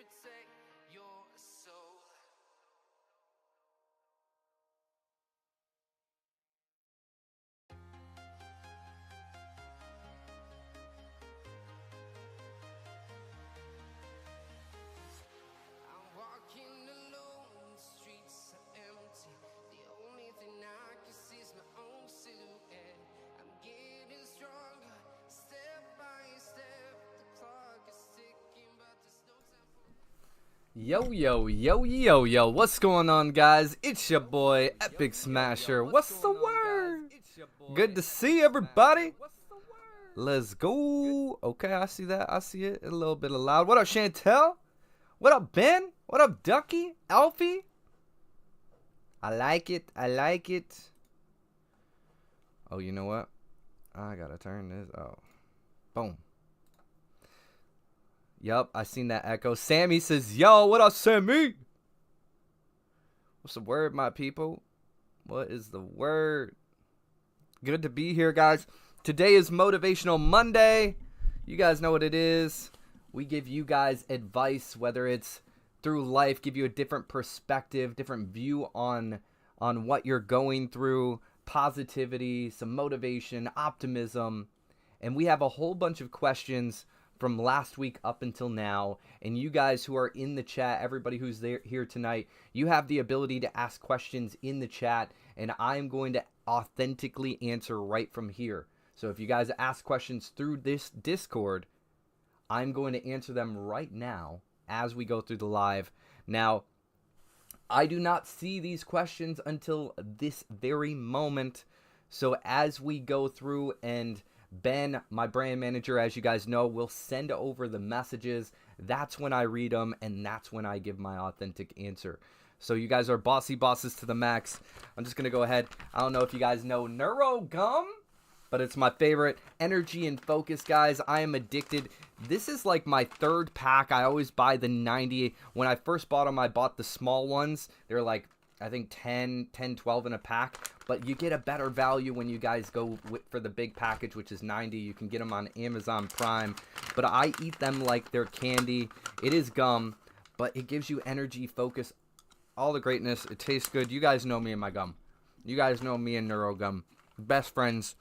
protect your soul. I'm walking alone, the streets are empty. The only thing I can see is my own silhouette. I'm getting stronger, step by step. The clock is ticking, but there's no time for... Yo, yo, yo, yo, yo, what's going on, guys? It's your boy, Epic Smasher. What's the word? Good to see everybody. Let's go. Okay, I see that. I see it. A little bit of loud. What up, Chantel? What up, Ben? What up, Ducky? Alfie? I like it. I like it. Oh, you know what? I gotta turn this. Oh. Boom. Yup, I seen that echo. Sammy says, yo, what up, Sammy? What's the word, my people? What is the word? Good to be here, guys. Today is Motivational Monday. You guys know what it is. We give you guys advice, whether it's through life, give you a different perspective, different view on what you're going through, positivity, some motivation, optimism. And we have a whole bunch of questions from last week up until now, and you guys who are in the chat, everybody who's here tonight, you have the ability to ask questions in the chat, and I'm going to authentically answer right from here. So if you guys ask questions through this Discord, I'm going to answer them right now as we go through the live. Now, I do not see these questions until this very moment, so as we go through, and Ben, my brand manager, as you guys know, will send over the messages. That's when I read them, and that's when I give my authentic answer. So you guys are bossy bosses to the max. I'm just going to go ahead. I don't know if you guys know Neuro Gum, but it's my favorite. Energy and focus, guys. I am addicted. This is like my third pack. I always buy the 90. When I first bought them, I bought the small ones. They're like, I think 10, 12 in a pack, but you get a better value when you guys go for the big package, which is 90. You can get them on Amazon Prime, but I eat them like they're candy. It is gum, but it gives you energy, focus, all the greatness. It tastes good. You guys know me and my gum. You guys know me and NeuroGum. Best friends.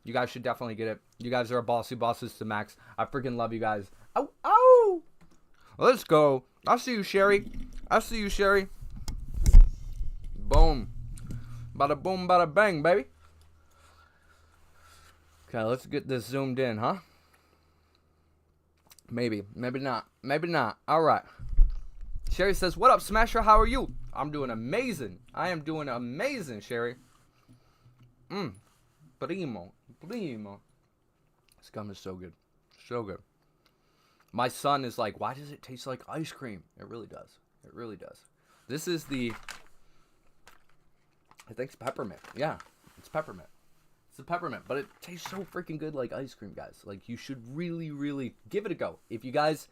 You guys should definitely get it. You guys are bossy bosses to max. I freaking love you guys. Ow, ow! Let's go. I'll see you, Sherry. I'll see you, Sherry. Boom. Bada boom, bada bang, baby. Okay, let's get this zoomed in, huh? Maybe. Maybe not. Maybe not. All right. Sherry says, what up, Smasher? How are you? I'm doing amazing. I am doing amazing, Sherry. Primo. Primo. This gum is so good. So good. My son is like, why does it taste like ice cream? It really does. It really does. This is the... I think it's peppermint. Yeah, it's peppermint. It's a peppermint, but it tastes so freaking good like ice cream, guys. Like, you should really, really give it a go. If you guys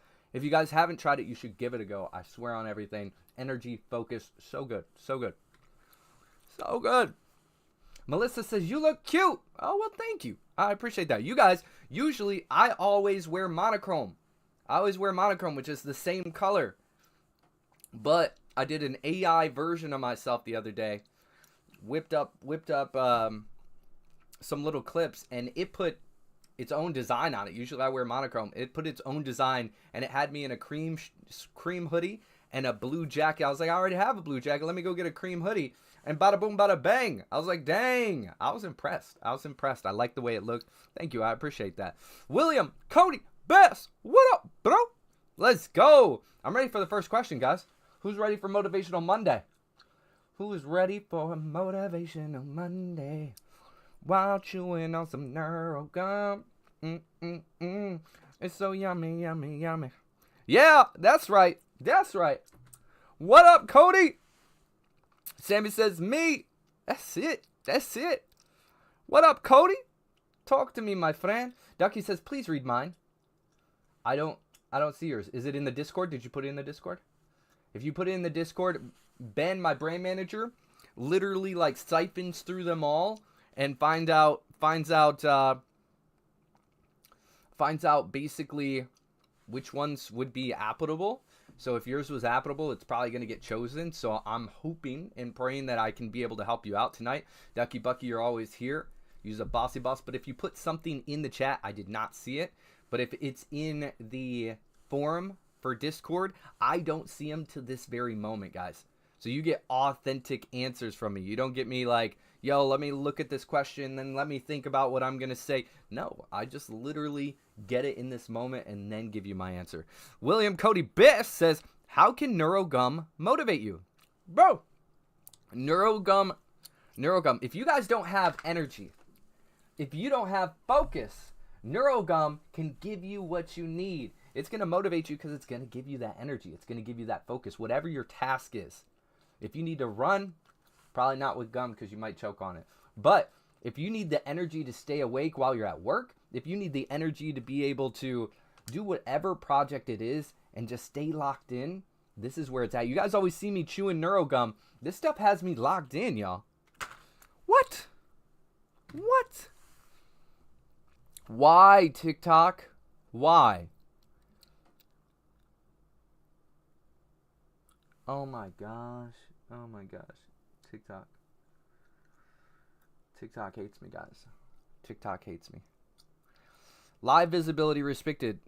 haven't tried it, you should give it a go. I swear on everything. Energy, focus, so good. So good. So good. Melissa says, you look cute. Oh, well, thank you. I appreciate that. You guys, usually, I always wear monochrome. I always wear monochrome, which is the same color. But I did an AI version of myself the other day. Whipped up some little clips, and it put its own design on it. Usually I wear monochrome. It put its own design, and it had me in a cream hoodie and a blue jacket. I was like, I already have a blue jacket. Let me go get a cream hoodie. And bada boom, bada bang. I was like, dang. I was impressed. I liked the way it looked. Thank you. I appreciate that. William, Cody, Bess, what up, bro? Let's go. I'm ready for the first question, guys. Who's ready for Motivational Monday? Who's ready for a Motivational Monday while chewing on some Neuro Gum? It's so yummy, yummy, yummy. Yeah, that's right. That's right. What up, Cody? Sammy says, me. That's it. That's it. What up, Cody? Talk to me, my friend. Ducky says, please read mine. I don't see yours. Is it in the Discord? Did you put it in the Discord? If you put it in the Discord, Ben, my brand manager, literally like siphons through them all and finds out basically which ones would be applicable So if yours was applicable, it's probably going to get chosen. So I'm hoping and praying that I can be able to help you out tonight. Ducky Bucky, you're always here. Use a bossy boss. But if you put something in the chat, I did not see it. But if it's in the forum for Discord, I don't see them to this very moment, guys. So you get authentic answers from me. You don't get me like, yo, let me look at this question, then let me think about what I'm going to say. No, I just literally get it in this moment and then give you my answer. William Cody Biff says, how can NeuroGum motivate you? Bro, NeuroGum, if you guys don't have energy, if you don't have focus, NeuroGum can give you what you need. It's going to motivate you because it's going to give you that energy. It's going to give you that focus, whatever your task is. If you need to run, probably not with gum because you might choke on it. But if you need the energy to stay awake while you're at work, if you need the energy to be able to do whatever project it is and just stay locked in, this is where it's at. You guys always see me chewing NeuroGum. This stuff has me locked in, y'all. What? Why, TikTok? Why? Oh my gosh. TikTok hates me, guys. TikTok hates me. Live visibility restricted.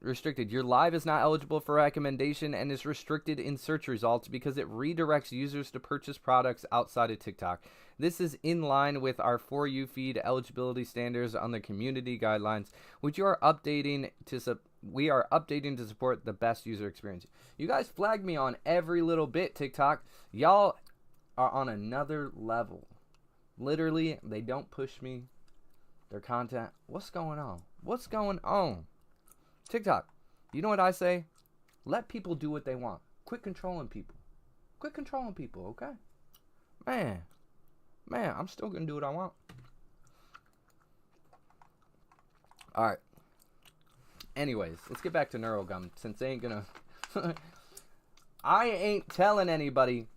Your live is not eligible for recommendation and is restricted in search results because it redirects users to purchase products outside of TikTok. This is in line with our For You feed eligibility standards on the community guidelines, which we are updating to support the best user experience. You guys flag me on every little bit, TikTok. Y'all are on another level. Literally, they don't push me. Their content. What's going on? TikTok, you know what I say? Let people do what they want. Quit controlling people, okay? Man, I'm still going to do what I want. All right. Anyways, let's get back to NeuroGum since they ain't going to... I ain't telling anybody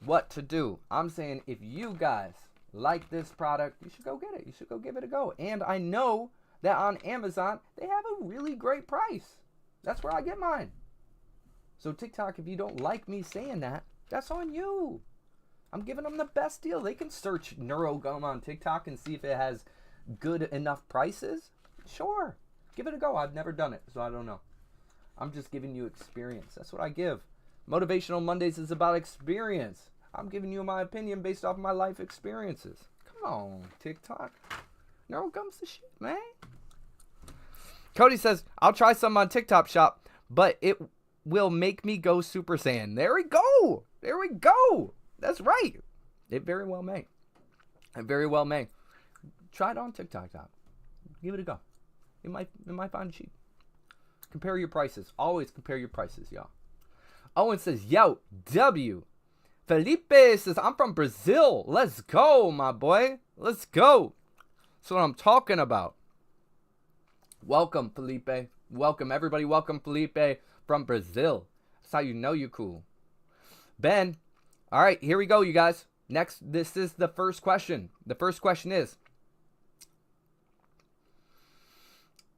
what to do. I'm saying if you guys like this product, you should go get it. You should go give it a go. And I know that on Amazon, they have a really great price. That's where I get mine. So TikTok, if you don't like me saying that, that's on you. I'm giving them the best deal. They can search NeuroGum on TikTok and see if it has good enough prices. Sure. Give it a go. I've never done it, so I don't know. I'm just giving you experience. That's what I give. Motivational Mondays is about experience. I'm giving you my opinion based off my life experiences. Come on, TikTok. NeuroGum's the shit, man. Cody says, I'll try some on TikTok Shop, but it will make me go Super Saiyan. There we go. That's right. It very well may. Try it on TikTok Shop. Give it a go. You might find it cheap. Compare your prices. Always compare your prices, y'all. Owen says, yo, W. Felipe says, I'm from Brazil. Let's go, my boy. Let's go. That's what I'm talking about. Welcome, Felipe. Welcome, everybody. Welcome, Felipe from Brazil. That's how you know you're cool. Ben. All right, here we go, you guys. Next, this is the first question. The first question is,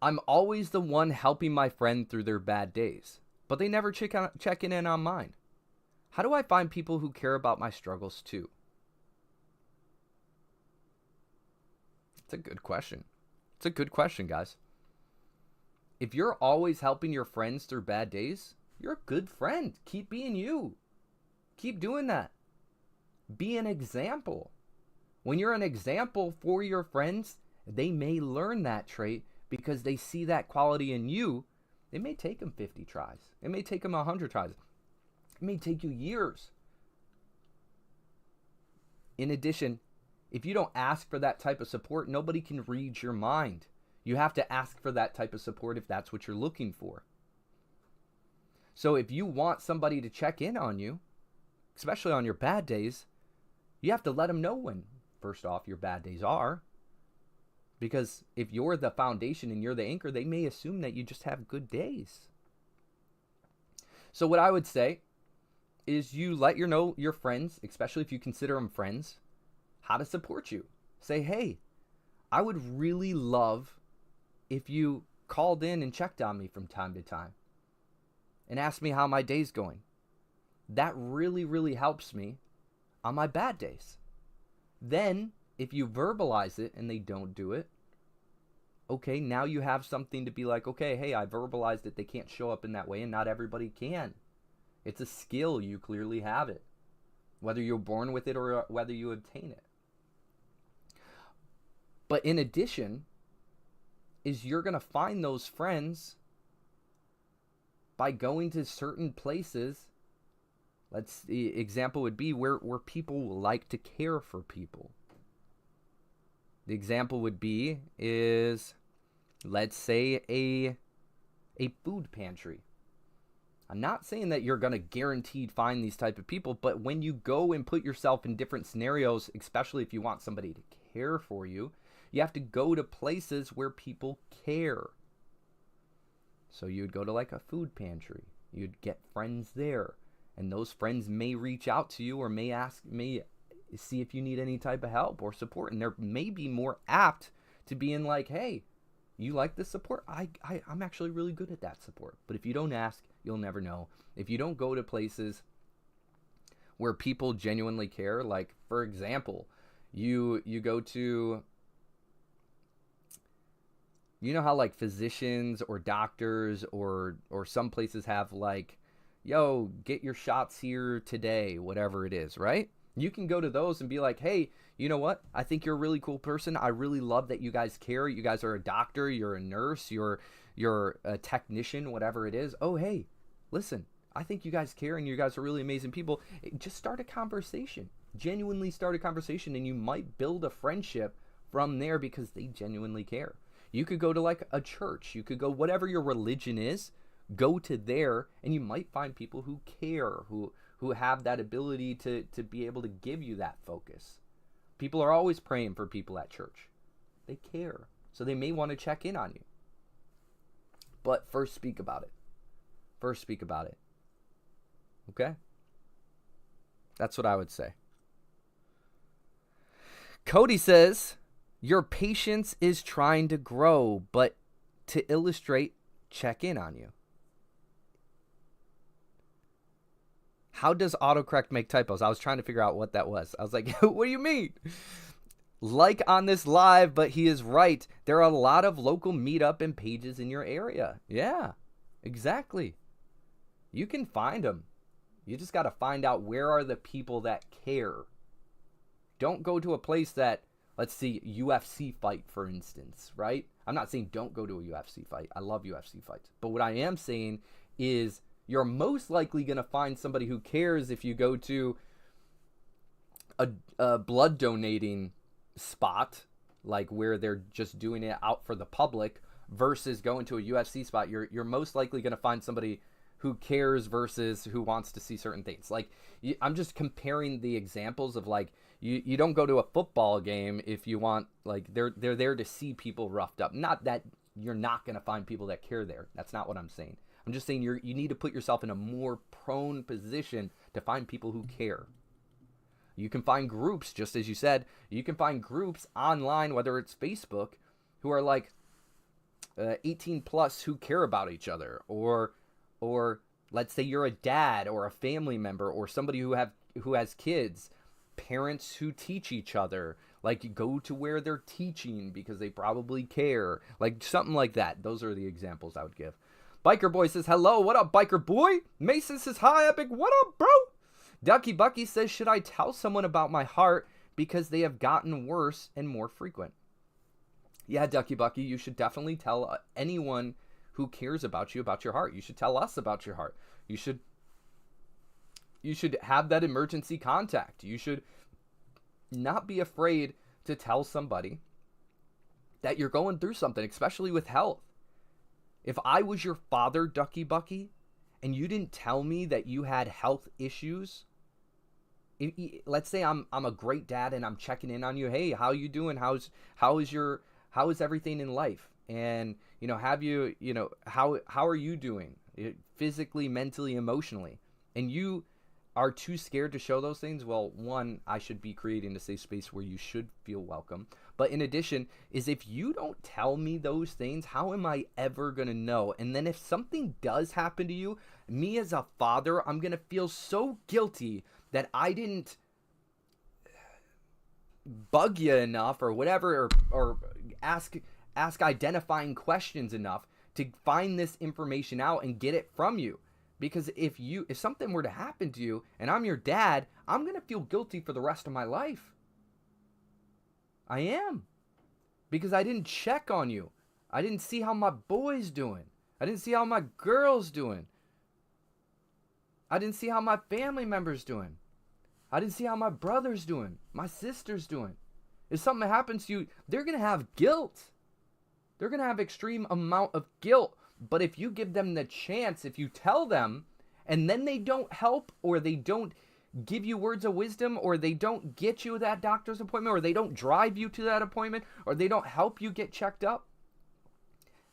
I'm always the one helping my friend through their bad days, but they never check in on mine. How do I find people who care about my struggles too? It's a good question. It's a good question, guys. If you're always helping your friends through bad days, you're a good friend. Keep being you. Keep doing that. Be an example. When you're an example for your friends, they may learn that trait because they see that quality in you. It may take them 50 tries. It may take them 100 tries. It may take you years. In addition, if you don't ask for that type of support, nobody can read your mind. You have to ask for that type of support if that's what you're looking for. So if you want somebody to check in on you, especially on your bad days, you have to let them know when, first off, your bad days are. Because if you're the foundation and you're the anchor, they may assume that you just have good days. So what I would say is you let your friends, especially if you consider them friends, how to support you. Say, hey, I would really love if you called in and checked on me from time to time. and ask me how my day's going. That really, really helps me on my bad days. Then, if you verbalize it and they don't do it, okay, now you have something to be like, okay, hey, I verbalized it. They can't show up in that way, and not everybody can. It's a skill. You clearly have it, whether you're born with it or whether you obtain it. But in addition, is you're going to find those friends by going to certain places. The example would be where people like to care for people. The example would be is, let's say, a food pantry. I'm not saying that you're going to guaranteed find these type of people, but when you go and put yourself in different scenarios, especially if you want somebody to care for you, you have to go to places where people care. So you'd go to like a food pantry. You'd get friends there. And those friends may reach out to you or may see if you need any type of help or support. And they're maybe more apt to being like, hey, you like this support? I'm actually really good at that support. But if you don't ask, you'll never know. If you don't go to places where people genuinely care, like, for example, you go to, you know how like physicians or doctors or some places have like, yo, get your shots here today, whatever it is, right? You can go to those and be like, hey, you know what? I think you're a really cool person. I really love that you guys care. You guys are a doctor, you're a nurse, you're a technician, whatever it is. Oh, hey, listen, I think you guys care and you guys are really amazing people. Just start a conversation. Genuinely start a conversation, and you might build a friendship from there because they genuinely care. You could go to like a church. You could go whatever your religion is. Go to there, and you might find people who care, who have that ability to be able to give you that focus. People are always praying for people at church. They care. So they may want to check in on you. But first speak about it. First speak about it. Okay? That's what I would say. Cody says, your patience is trying to grow, but to illustrate, check in on you. How does autocorrect make typos? I was trying to figure out what that was. I was like, what do you mean? Like on this live, but he is right. There are a lot of local meetup and pages in your area. Yeah, exactly. You can find them. You just got to find out where are the people that care. Don't go to a place that, let's see, UFC fight, for instance, right? I'm not saying don't go to a UFC fight. I love UFC fights. But what I am saying is, you're most likely going to find somebody who cares if you go to a blood donating spot, like where they're just doing it out for the public, versus going to a UFC spot. You're most likely going to find somebody who cares versus who wants to see certain things. Like, I'm just comparing the examples of, like, you don't go to a football game if you want, like, they're there to see people roughed up. Not that you're not going to find people that care there. That's not what I'm saying. I'm just saying you need to put yourself in a more prone position to find people who care. You can find groups, just as you said, you can find groups online, whether it's Facebook, who are like 18 plus who care about each other. Or let's say you're a dad or a family member or somebody who has kids, parents who teach each other. Like, you go to where they're teaching because they probably care. Like, something like that. Those are the examples I would give. Biker Boy says, hello, what up, Biker Boy? Mason says, hi, Epic, what up, bro? Ducky Bucky says, should I tell someone about my heart because they have gotten worse and more frequent? Yeah, Ducky Bucky, you should definitely tell anyone who cares about you about your heart. You should tell us about your heart. You should have that emergency contact. You should not be afraid to tell somebody that you're going through something, especially with health. If I was your father, Ducky Bucky, and you didn't tell me that you had health issues, let's say I'm a great dad and I'm checking in on you. Hey, how you doing? How is everything in life? And how are you doing physically, mentally, emotionally? And you are too scared to show those things, well, one, I should be creating a safe space where you should feel welcome. But in addition, is if you don't tell me those things, how am I ever going to know? And then if something does happen to you, me as a father, I'm going to feel so guilty that I didn't bug you enough or whatever, or ask identifying questions enough to find this information out and get it from you. Because if something were to happen to you and I'm your dad, I'm going to feel guilty for the rest of my life. I am. Because I didn't check on you. I didn't see how my boy's doing. I didn't see how my girl's doing. I didn't see how my family member's doing. I didn't see how my brother's doing. My sister's doing. If something happens to you, they're going to have guilt. They're going to have extreme amount of guilt. But if you give them the chance, if you tell them, and then they don't help, or they don't give you words of wisdom, or they don't get you that doctor's appointment, or they don't drive you to that appointment, or they don't help you get checked up,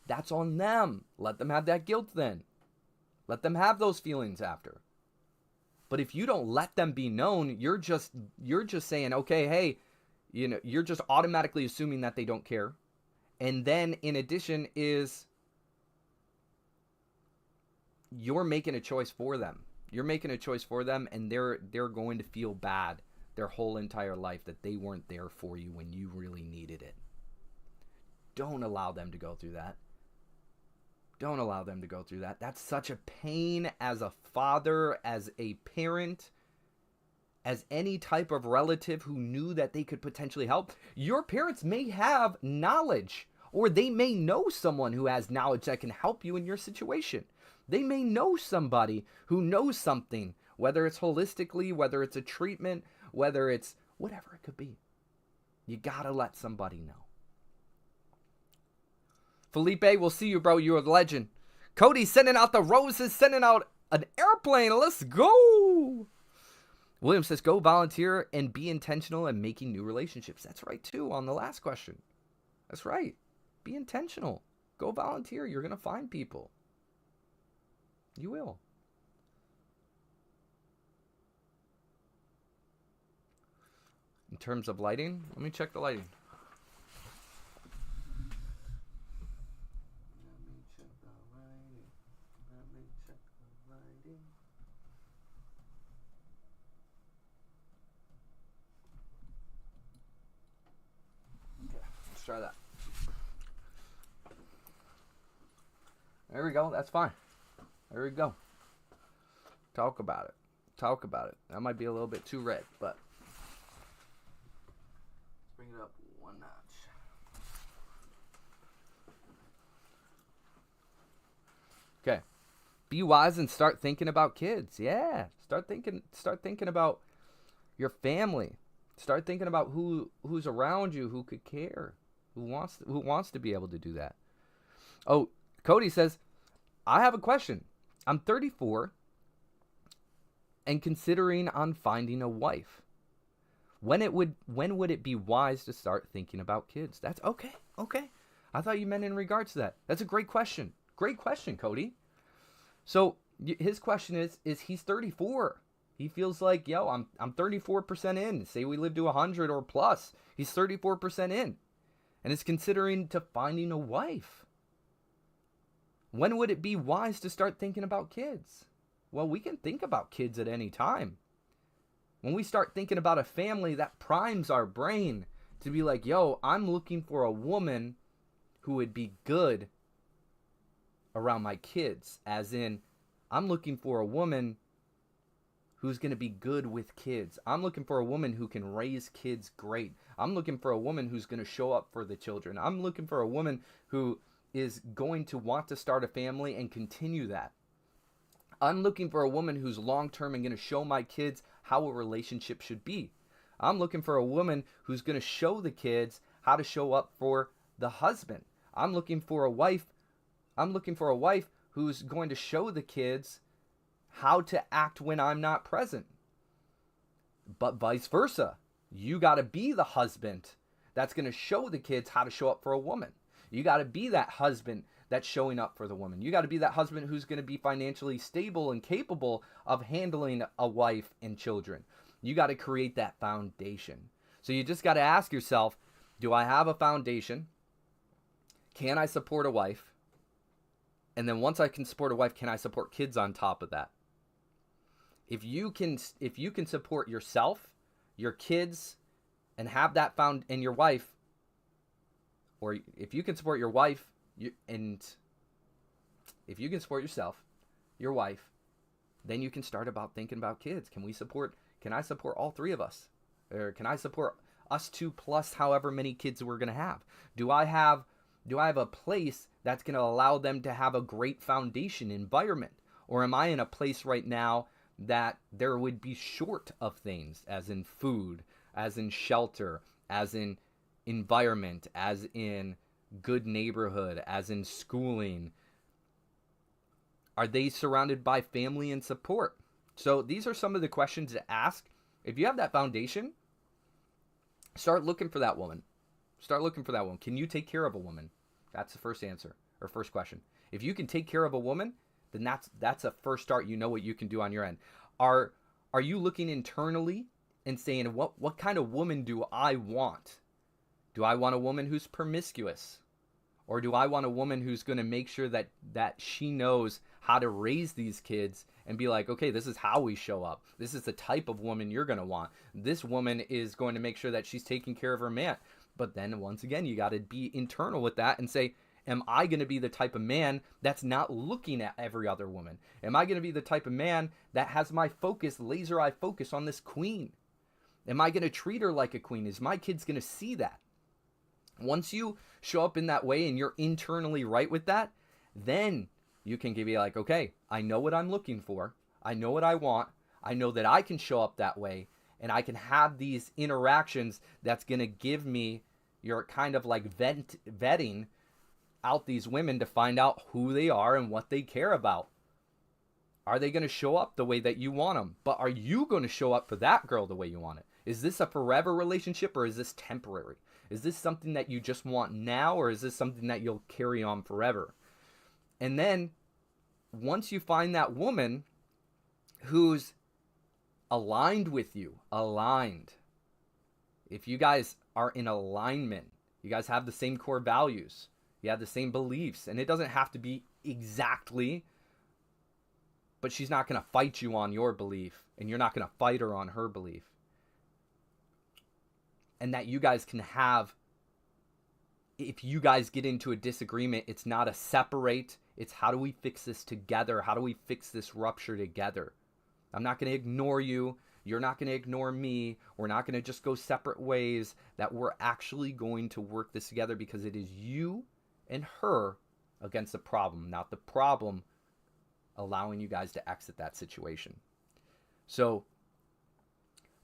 that's on them. Let them have that guilt then. Let them have those feelings after. But if you don't let them be known, you're just saying, okay, hey, you're just automatically assuming that they don't care. And then in addition is you're making a choice for them. You're making a choice for them, and they're going to feel bad their whole entire life that they weren't there for you when you really needed it. Don't allow them to go through that. Don't allow them to go through that. That's such a pain as a father, as a parent, as any type of relative who knew that they could potentially help. Your parents may have knowledge, or they may know someone who has knowledge that can help you in your situation. They may know somebody who knows something, whether it's holistically, whether it's a treatment, whether it's whatever it could be. You gotta let somebody know. Felipe, we'll see you, bro. You're a legend. Cody sending out the roses, sending out an airplane. Let's go. William says, go volunteer and be intentional in making new relationships. That's right, too, on the last question. That's right. Be intentional. Go volunteer. You're going to find people. You will. In terms of lighting, let me check the lighting. Let's try that. There we go. That's fine. There we go. Talk about it. Talk about it. That might be a little bit too red, but let's bring it up one notch. Okay. Be wise and start thinking about kids. Yeah. Start thinking about your family. Start thinking about who's around you, who could care, who wants to be able to do that. Oh, Cody says, I have a question. I'm 34 and considering on finding a wife. When would it be wise to start thinking about kids? That's okay. Okay. I thought you meant in regards to that. That's a great question. Great question, Cody. So his question is he's 34. He feels like, I'm 34% in. Say we live to 100 or plus. He's 34% in. And is considering to finding a wife. When would it be wise to start thinking about kids? Well, we can think about kids at any time. When we start thinking about a family, that primes our brain to be like, I'm looking for a woman who would be good around my kids. As in, I'm looking for a woman who's going to be good with kids. I'm looking for a woman who can raise kids great. I'm looking for a woman who's going to show up for the children. I'm looking for a woman who is going to want to start a family and continue that. I'm looking for a woman who's long-term and going to show my kids how a relationship should be. I'm looking for a woman who's going to show the kids how to show up for the husband. I'm looking for a wife who's going to show the kids how to act when I'm not present. But vice versa. You got to be the husband that's going to show the kids how to show up for a woman. You got to be that husband that's showing up for the woman. You got to be that husband who's going to be financially stable and capable of handling a wife and children. You got to create that foundation. So you just got to ask yourself, do I have a foundation? Can I support a wife? And then once I can support a wife, can I support kids on top of that? If you can support yourself, your kids, and have that found and your wife, or if you can support your wife, and if you can support yourself, your wife, then you can start about thinking about kids. Can I support all three of us? Or can I support us two plus however many kids we're going to have? Do I have a place that's going to allow them to have a great foundation environment? Or am I in a place right now that there would be short of things, as in food, as in shelter, as in environment, as in good neighborhood, as in schooling? Are they surrounded by family and support? So these are some of the questions to ask. If you have that foundation, start looking for that woman. Can you take care of a woman? That's the first answer, or first question. If you can take care of a woman, then that's a first start. You know what you can do on your end. Are you looking internally and saying, what kind of woman do I want? Do I want a woman who's promiscuous? Or do I want a woman who's going to make sure that she knows how to raise these kids and be like, okay, this is how we show up. This is the type of woman you're going to want. This woman is going to make sure that she's taking care of her man. But then once again, you got to be internal with that and say, am I going to be the type of man that's not looking at every other woman? Am I going to be the type of man that has my focus, laser eye focus on this queen? Am I going to treat her like a queen? Is my kids going to see that? Once you show up in that way and you're internally right with that, then you can be like, okay, I know what I'm looking for. I know what I want. I know that I can show up that way, and I can have these interactions that's going to give me your kind of like vetting out these women to find out who they are and what they care about. Are they going to show up the way that you want them? But are you going to show up for that girl the way you want it? Is this a forever relationship, or is this temporary? Is this something that you just want now, or is this something that you'll carry on forever? And then once you find that woman who's aligned with you, if you guys are in alignment, you guys have the same core values, you have the same beliefs, and it doesn't have to be exactly, but she's not going to fight you on your belief, and you're not going to fight her on her belief. And that you guys can have, if you guys get into a disagreement, it's not a separate, it's how do we fix this together? How do we fix this rupture together? I'm not going to ignore you. You're not going to ignore me. We're not going to just go separate ways. That we're actually going to work this together, because it is you and her against the problem, not the problem allowing you guys to exit that situation. So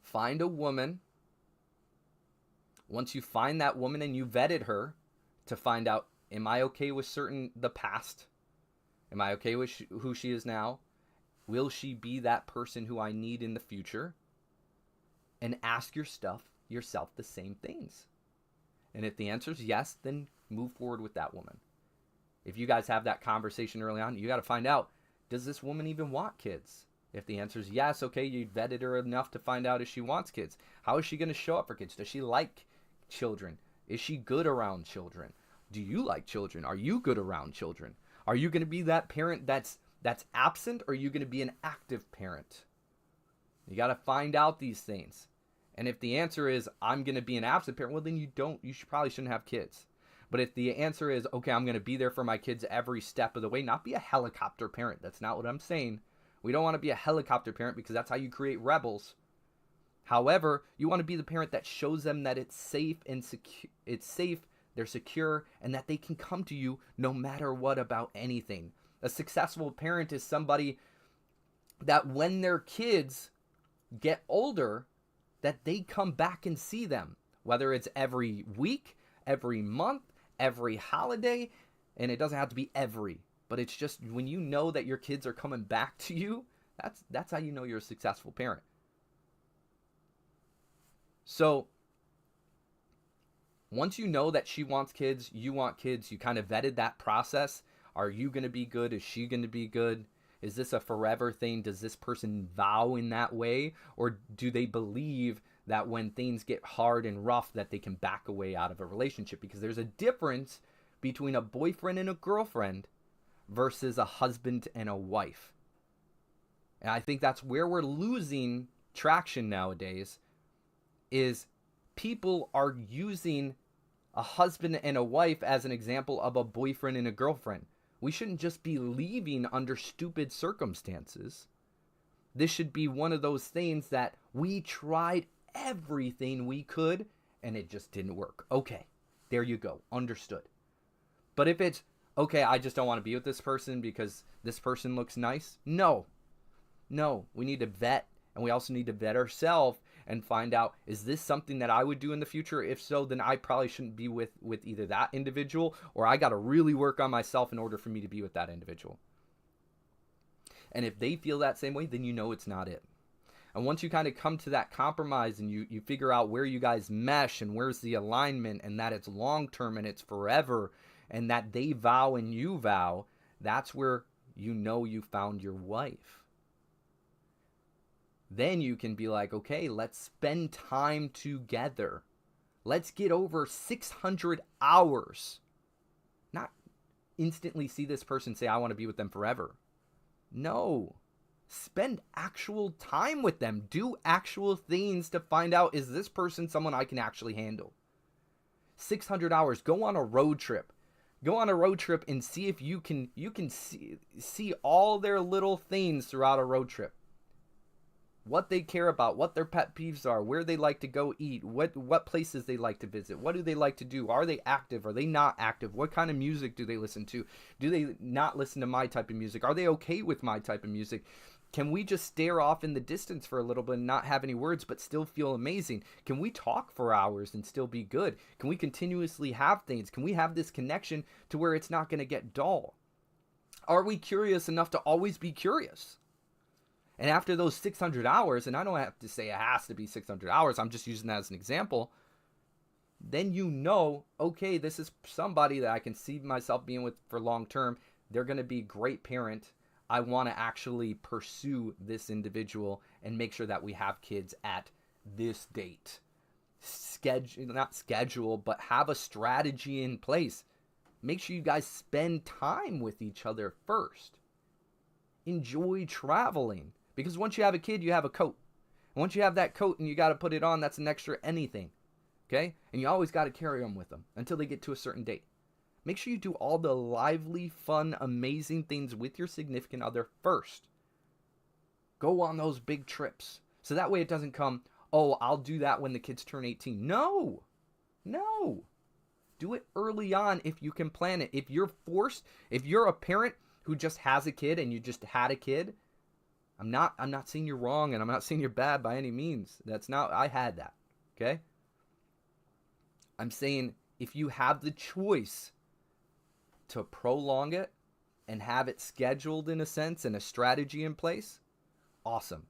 find a woman. Once you find that woman and you vetted her to find out, am I okay with the past? Am I okay with who she is now? Will she be that person who I need in the future? And ask yourself the same things. And if the answer is yes, then move forward with that woman. If you guys have that conversation early on, you got to find out, does this woman even want kids? If the answer is yes, okay, you vetted her enough to find out if she wants kids. How is she going to show up for kids? Does she like children? Is she good around children? Do you like children? Are you good around children? Are you going to be that parent that's absent, or are you going to be an active parent? You got to find out these things. And if the answer is, I'm going to be an absent parent, well, then you probably shouldn't have kids. But if the answer is, okay, I'm going to be there for my kids every step of the way, not be a helicopter parent. That's not what I'm saying. We don't want to be a helicopter parent, because that's how you create rebels. However, you want to be the parent that shows them that it's safe and secure. It's safe, they're secure, and that they can come to you no matter what about anything. A successful parent is somebody that when their kids get older, that they come back and see them, whether it's every week, every month, every holiday, and it doesn't have to be every, but it's just when you know that your kids are coming back to you, that's how you know you're a successful parent. So once you know that she wants kids, you want kids, you kind of vetted that process. Are you going to be good? Is she going to be good? Is this a forever thing? Does this person vow in that way? Or do they believe that when things get hard and rough that they can back away out of a relationship? Because there's a difference between a boyfriend and a girlfriend versus a husband and a wife. And I think that's where we're losing traction nowadays, is people are using a husband and a wife as an example of a boyfriend and a girlfriend. We shouldn't just be leaving under stupid circumstances. This should be one of those things that we tried everything we could and it just didn't work. Okay, there you go. Understood. But if it's, okay, I just don't want to be with this person because this person looks nice. No, we need to vet, and we also need to vet ourselves and find out, is this something that I would do in the future? If so, then I probably shouldn't be with either that individual, or I got to really work on myself in order for me to be with that individual. And if they feel that same way, then you know it's not it. And once you kind of come to that compromise and you figure out where you guys mesh and where's the alignment and that it's long-term and it's forever and that they vow and you vow, that's where you know you found your wife. Then you can be like, okay, let's spend time together. Let's get over 600 hours. Not instantly see this person say, I want to be with them forever. No. Spend actual time with them. Do actual things to find out, is this person someone I can actually handle? 600 hours. Go on a road trip. Go on a road trip and see if you can see all their little things throughout a road trip. What they care about, what their pet peeves are, where they like to go eat, what places they like to visit, what do they like to do, are they active, are they not active, what kind of music do they listen to, do they not listen to my type of music, are they okay with my type of music, can we just stare off in the distance for a little bit and not have any words but still feel amazing, can we talk for hours and still be good, can we continuously have things, can we have this connection to where it's not going to get dull, are we curious enough to always be curious? And after those 600 hours, and I don't have to say it has to be 600 hours, I'm just using that as an example, then you know, okay, this is somebody that I can see myself being with for long term. They're going to be a great parent. I want to actually pursue this individual and make sure that we have kids at this date. Not schedule, but have a strategy in place. Make sure you guys spend time with each other first. Enjoy traveling. Because once you have a kid, you have a coat. And once you have that coat and you got to put it on, that's an extra anything. Okay? And you always got to carry them with them until they get to a certain date. Make sure you do all the lively, fun, amazing things with your significant other first. Go on those big trips. So that way it doesn't come, oh, I'll do that when the kids turn 18. No. Do it early on if you can plan it. If you're forced, if you're a parent who just has a kid and you just had a kid, I'm not saying you're wrong and I'm not saying you're bad by any means. I had that. Okay? I'm saying if you have the choice to prolong it and have it scheduled in a sense and a strategy in place, awesome.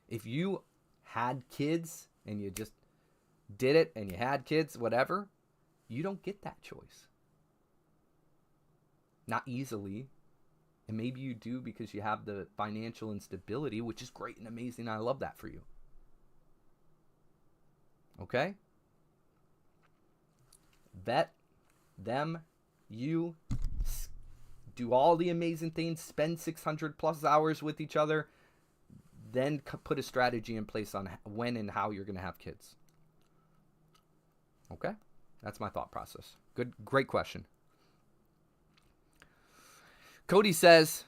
If you had kids and you just did it and you had kids, whatever, you don't get that choice. Not easily. And maybe you do because you have the financial instability, which is great and amazing. I love that for you. Okay? Vet them. You do all the amazing things. Spend 600 plus hours with each other. Then put a strategy in place on when and how you're going to have kids. Okay? That's my thought process. Great question. Cody says,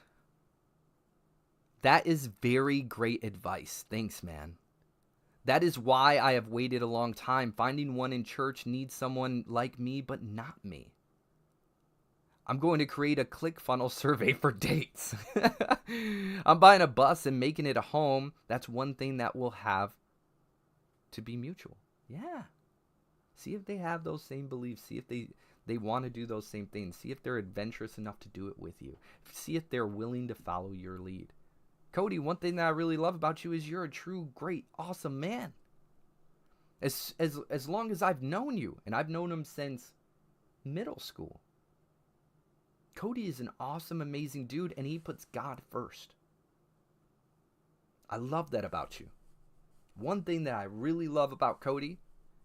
that is very great advice. Thanks, man. That is why I have waited a long time. Finding one in church needs someone like me, but not me. I'm going to create a ClickFunnels survey for dates. I'm buying a bus and making it a home. That's one thing that will have to be mutual. Yeah. See if they have those same beliefs. See if they want to do those same things. See if they're adventurous enough to do it with you. See if they're willing to follow your lead. Cody, one thing that I really love about you is you're a true, great, awesome man. As long as I've known you, and I've known him since middle school. Cody is an awesome, amazing dude, and he puts God first. I love that about you. One thing that I really love about Cody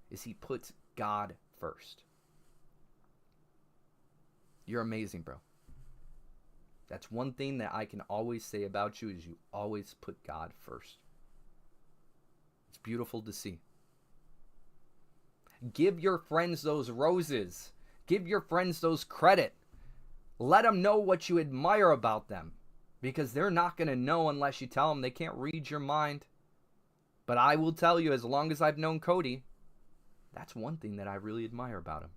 is he puts God first. You're amazing, bro. That's one thing that I can always say about you is you always put God first. It's beautiful to see. Give your friends those roses. Give your friends those credit. Let them know what you admire about them, because they're not going to know unless you tell them. They can't read your mind. But I will tell you, as long as I've known Cody, that's one thing that I really admire about him.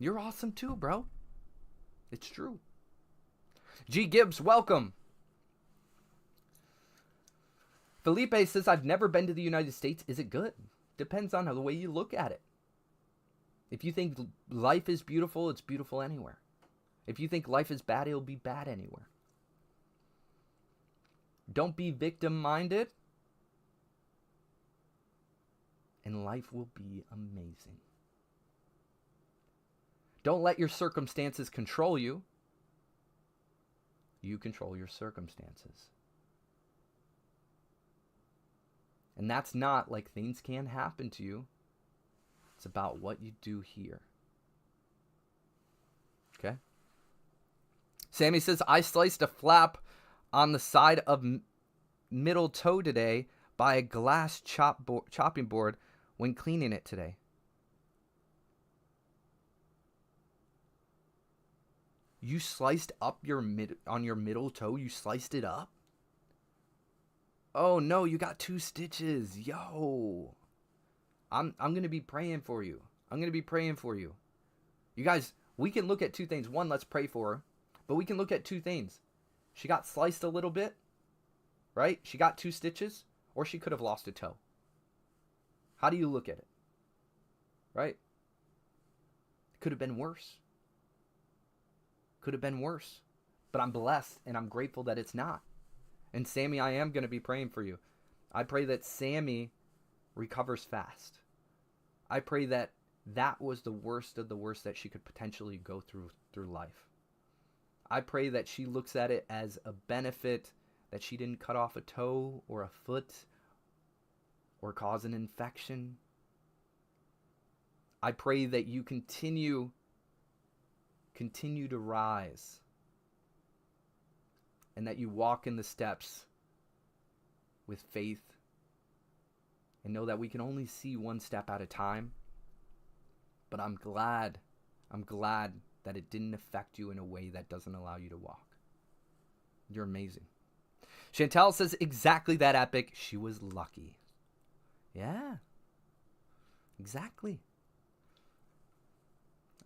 You're awesome too, bro. It's true. G. Gibbs, welcome. Felipe says, I've never been to the United States. Is it good? Depends on the way you look at it. If you think life is beautiful, it's beautiful anywhere. If you think life is bad, it'll be bad anywhere. Don't be victim-minded, and life will be amazing. Don't let your circumstances control you. You control your circumstances. And that's not like things can happen to you. It's about what you do here. Okay? Sammy says, I sliced a flap on the side of middle toe today by a glass chopping board when cleaning it today. You sliced up on your middle toe? You sliced it up? Oh no, you got 2 stitches. Yo. I'm going to be praying for you. I'm going to be praying for you. You guys, we can look at 2 things. One, let's pray for her. But we can look at 2 things. She got sliced a little bit, right? She got 2 stitches, or she could have lost a toe. How do you look at it? Right? It could have been worse. Could have been worse. But I'm blessed and I'm grateful that it's not. And Sammy, I am going to be praying for you. I pray that Sammy recovers fast. I pray that that was the worst of the worst that she could potentially go through life. I pray that she looks at it as a benefit, that she didn't cut off a toe or a foot or cause an infection. I pray that you continue to rise, and that you walk in the steps with faith and know that we can only see one step at a time. But I'm glad that it didn't affect you in a way that doesn't allow you to walk. You're amazing. Chantel says, exactly that, Epic. She was lucky. Yeah. Exactly.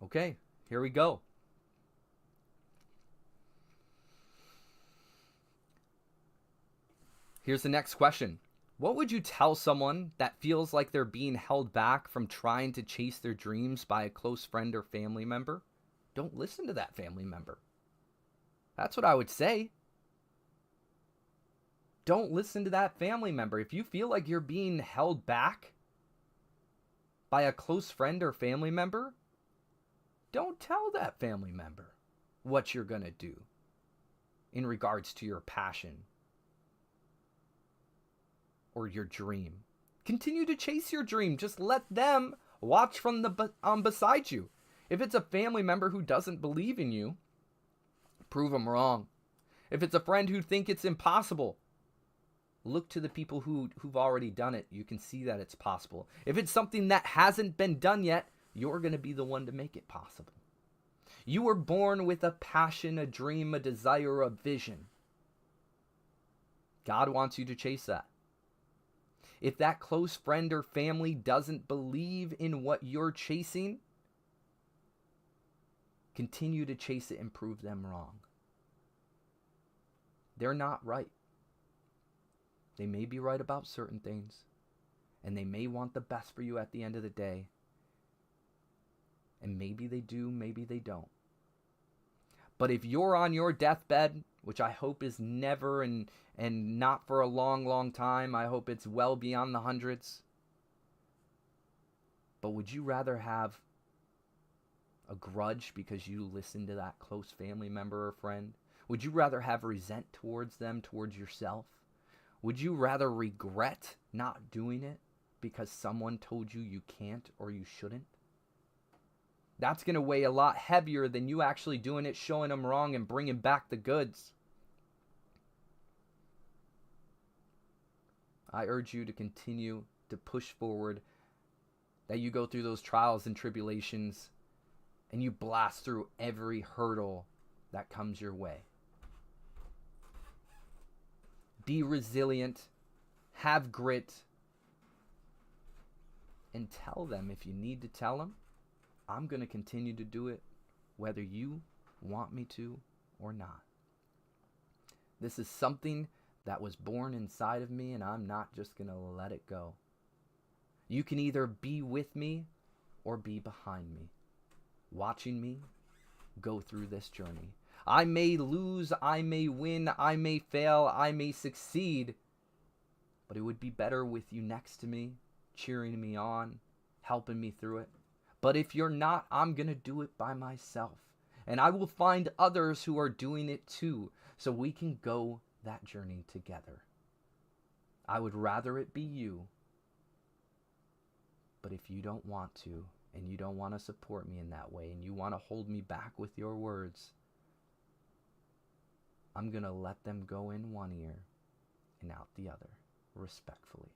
Okay, here we go. Here's the next question. What would you tell someone that feels like they're being held back from trying to chase their dreams by a close friend or family member? Don't listen to that family member. That's what I would say. Don't listen to that family member. If you feel like you're being held back by a close friend or family member, don't tell that family member what you're going to do in regards to your passion or your dream. Continue to chase your dream. Just let them watch from the beside you. If it's a family member who doesn't believe in you, prove them wrong. If it's a friend who think it's impossible, look to the people who've already done it. You can see that it's possible. If it's something that hasn't been done yet, you're going to be the one to make it possible. You were born with a passion, a dream, a desire, a vision. God wants you to chase that. If that close friend or family doesn't believe in what you're chasing, continue to chase it and prove them wrong. They're not right. They may be right about certain things, and they may want the best for you at the end of the day. And maybe they do, maybe they don't. But if you're on your deathbed, which I hope is never and not for a long, long time, I hope it's well beyond the hundreds. But would you rather have A grudge because you listened to that close family member or friend? Would you rather have resent towards them, towards yourself? Would you rather regret not doing it because someone told you you can't or you shouldn't? That's going to weigh a lot heavier than you actually doing it, showing them wrong, and bringing back the goods. I urge you to continue to push forward, that you go through those trials and tribulations, and you blast through every hurdle that comes your way. Be resilient, have grit, and tell them if you need to tell them, I'm going to continue to do it whether you want me to or not. This is something that was born inside of me, and I'm not just going to let it go. You can either be with me or be behind me, watching me go through this journey. I may lose, I may win, I may fail, I may succeed, but it would be better with you next to me, cheering me on, helping me through it. But if you're not, I'm going to do it by myself. And I will find others who are doing it too, so we can go that journey together. I would rather it be you. But if you don't want to, and you don't want to support me in that way, and you want to hold me back with your words, I'm going to let them go in one ear and out the other, respectfully.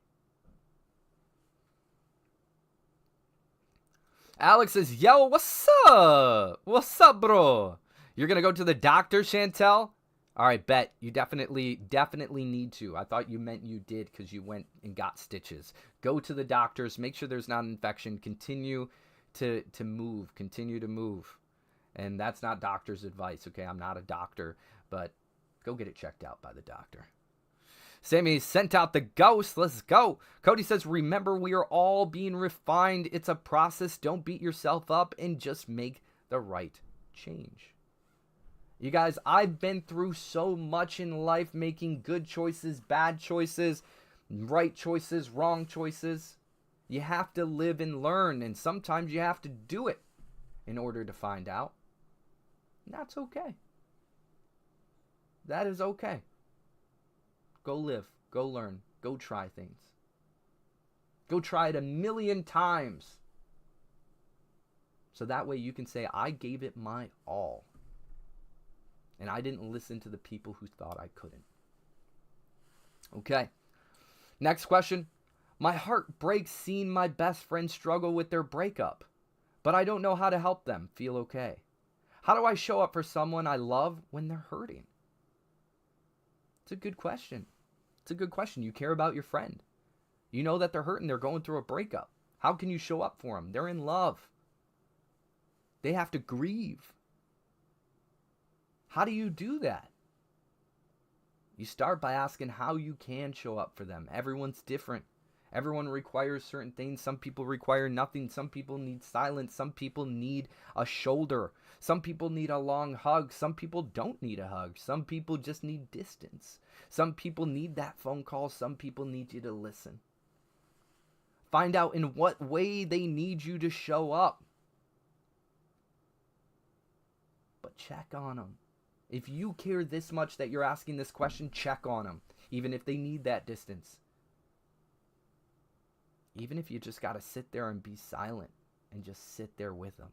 Alex says, yo, what's up? What's up, bro? You're going to go to the doctor, Chantel? All right, bet. You definitely need to. I thought you meant you did because you went and got stitches. Go to the doctors. Make sure there's not an infection. Continue to move. Continue to move. And that's not doctor's advice, okay? I'm not a doctor, but go get it checked out by the doctor. Sammy sent out the ghost. Let's go. Cody says, remember, we are all being refined. It's a process. Don't beat yourself up and just make the right change. You guys, I've been through so much in life, making good choices, bad choices, right choices, wrong choices. You have to live and learn, and sometimes you have to do it in order to find out. And that's okay. That is okay. Go live. Go learn. Go try things. Go try it 1,000,000 times. So that way you can say, I gave it my all. And I didn't listen to the people who thought I couldn't. Okay. Next question. My heart breaks seeing my best friend struggle with their breakup, but I don't know how to help them feel okay. How do I show up for someone I love when they're hurting? It's a good question. It's a good question. You care about your friend. You know that they're hurting. They're going through a breakup. How can you show up for them? They're in love. They have to grieve. How do you do that? You start by asking how you can show up for them. Everyone's different. Everyone requires certain things. Some people require nothing. Some people need silence. Some people need a shoulder. Some people need a long hug. Some people don't need a hug. Some people just need distance. Some people need that phone call. Some people need you to listen. Find out in what way they need you to show up. But check on them. If you care this much that you're asking this question, check on them, even if they need that distance. Even if you just got to sit there and be silent and just sit there with them.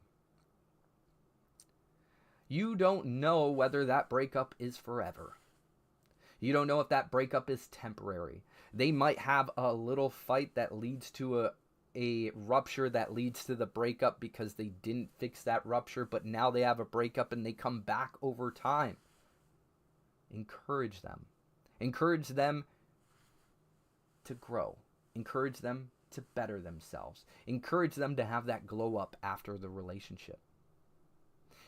You don't know whether that breakup is forever. You don't know if that breakup is temporary. They might have a little fight that leads to a rupture that leads to the breakup because they didn't fix that rupture, but now they have a breakup and they come back over time. Encourage them. Encourage them to grow. Encourage them to better themselves. Encourage them to have that glow up after the relationship.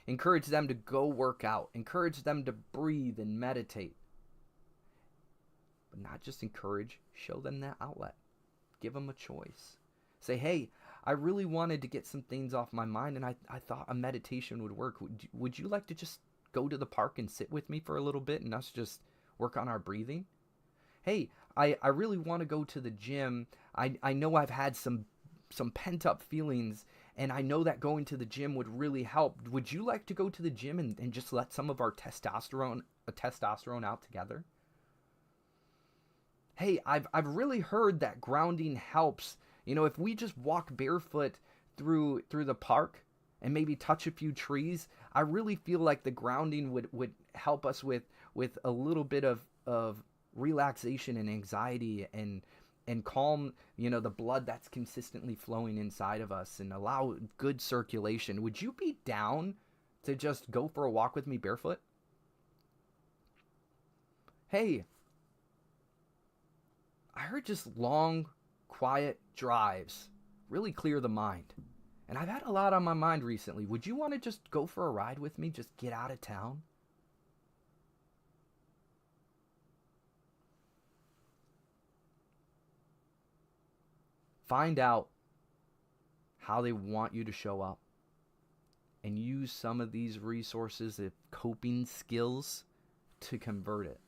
Encourage them to go work out. Encourage them to breathe and meditate. But not just encourage, show them that outlet. Give them a choice. Say, hey, I really wanted to get some things off my mind, and I thought a meditation would work. Would you like to just go to the park and sit with me for a little bit and us just work on our breathing? Hey, I really want to go to the gym. I know I've had some pent-up feelings, And I know that going to the gym would really help. Would you like to go to the gym and just let some of our testosterone out together? Hey, I've really heard that grounding helps. If we just walk barefoot through the park and maybe touch a few trees, I really feel like the grounding would help us with a little bit of relaxation and anxiety and calm, the blood that's consistently flowing inside of us and allow good circulation. Would you be down to just go for a walk with me barefoot? Hey, I heard just long, quiet drives really clear the mind. And I've had a lot on my mind recently. Would you want to just go for a ride with me? Just get out of town? Find out how they want you to show up and use some of these resources of coping skills to convert it.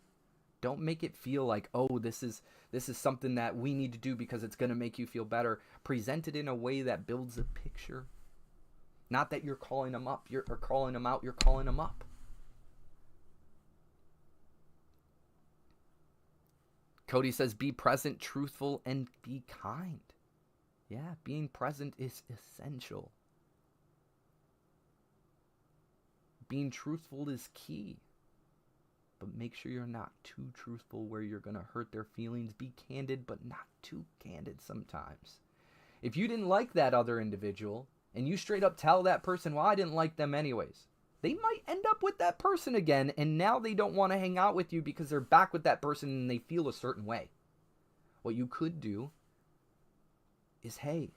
Don't make it feel like, oh, this is something that we need to do because it's going to make you feel better. Present it in a way that builds a picture. Not that you're calling them up, or calling them out, you're calling them up. Cody says, be present, truthful, and be kind. Yeah, being present is essential. Being truthful is key. But make sure you're not too truthful where you're going to hurt their feelings. Be candid, but not too candid sometimes. If you didn't like that other individual, and you straight up tell that person, well, I didn't like them anyways, they might end up with that person again, and now they don't want to hang out with you because they're back with that person and they feel a certain way. What you could do is, hey,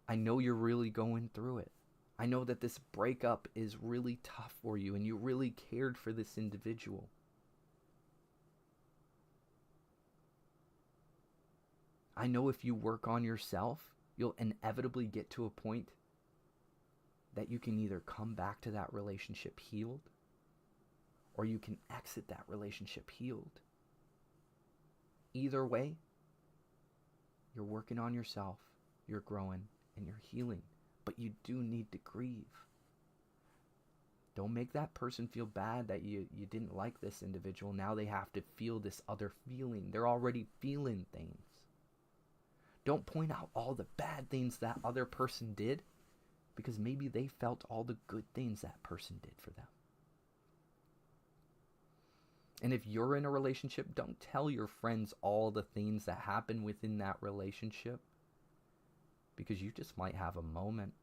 I know you're really going through it. I know that this breakup is really tough for you and you really cared for this individual. I know if you work on yourself, you'll inevitably get to a point that you can either come back to that relationship healed or you can exit that relationship healed. Either way, you're working on yourself, you're growing, and you're healing. But you do need to grieve. Don't make that person feel bad that you didn't like this individual. Now they have to feel this other feeling. They're already feeling things. Don't point out all the bad things that other person did, because maybe they felt all the good things that person did for them. And if you're in a relationship, don't tell your friends all the things that happen within that relationship, because you just might have a moment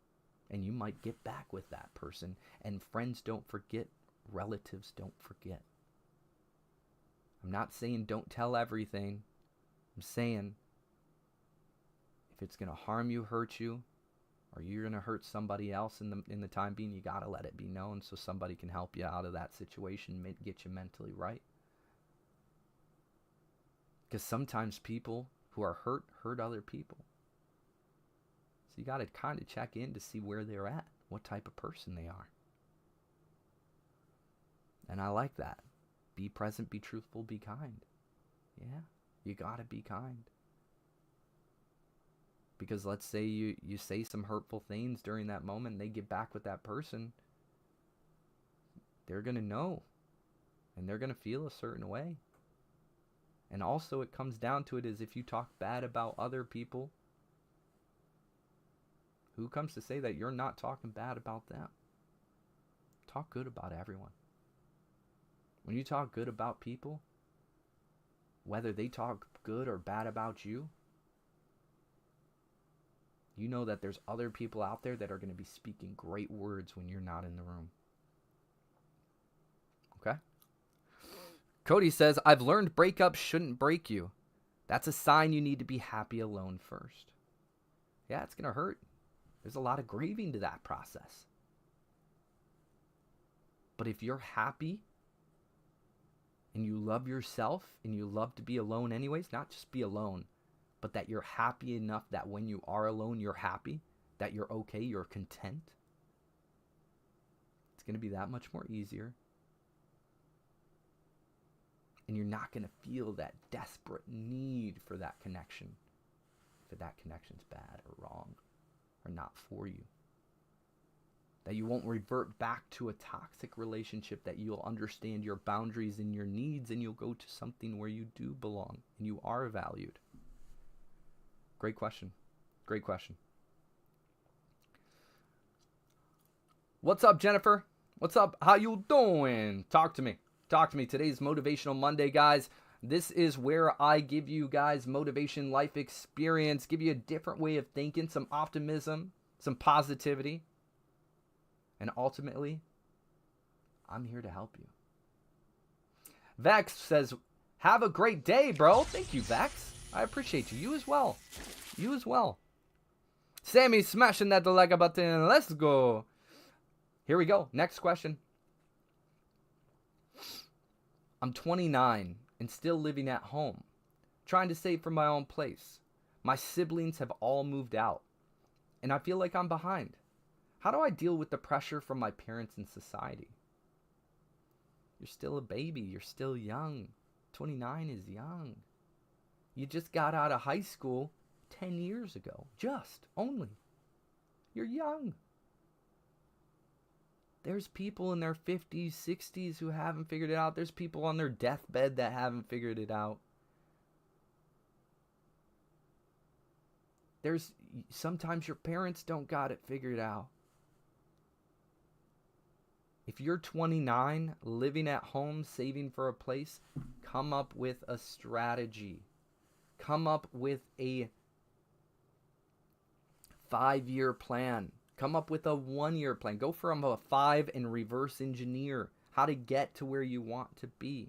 and you might get back with that person. And friends don't forget, relatives don't forget. I'm not saying don't tell everything. I'm saying if it's going to harm you, hurt you, or you're going to hurt somebody else in the time being, you got to let it be known so somebody can help you out of that situation, get you mentally right. Because sometimes people who are hurt other people. So you got to kind of check in to see where they're at, what type of person they are. And I like that. Be present, be truthful, be kind. Yeah, you got to be kind. Because let's say you say some hurtful things during that moment and they get back with that person. They're going to know. And they're going to feel a certain way. And also it comes down to it is if you talk bad about other people, who comes to say that you're not talking bad about them? Talk good about everyone. When you talk good about people, whether they talk good or bad about you, you know that there's other people out there that are going to be speaking great words when you're not in the room. Okay? Cody says, I've learned breakups shouldn't break you. That's a sign you need to be happy alone first. Yeah, it's going to hurt. There's a lot of grieving to that process. But if you're happy and you love yourself and you love to be alone anyways, not just be alone, but that you're happy enough that when you are alone, you're happy, that you're okay, you're content, it's going to be that much more easier. And you're not going to feel that desperate need for that connection. if that connection's bad or wrong or not for you. That you won't revert back to a toxic relationship, that you'll understand your boundaries and your needs, and you'll go to something where you do belong and you are valued. Great question. Great question. What's up, Jennifer? What's up? How you doing? Talk to me. Talk to me. Today's Motivational Monday, guys. This is where I give you guys motivation, life experience, give you a different way of thinking, some optimism, some positivity. And ultimately, I'm here to help you. Vex says, have a great day, bro. Thank you, Vex. I appreciate you. You as well. You as well. Sammy smashing that like button. Let's go. Here we go. Next question. I'm 29 and still living at home, trying to save for my own place. My siblings have all moved out, and I feel like I'm behind. How do I deal with the pressure from my parents and society? You're still a baby. You're still young. 29 is young. You just got out of high school 10 years ago. Only. You're young. There's people in their 50s, 60s who haven't figured it out. There's people on their deathbed that haven't figured it out. Sometimes your parents don't got it figured out. If you're 29, living at home, saving for a place, come up with a strategy. Come up with a 5-year plan. Come up with a 1-year plan. Go from a 5 and reverse engineer how to get to where you want to be.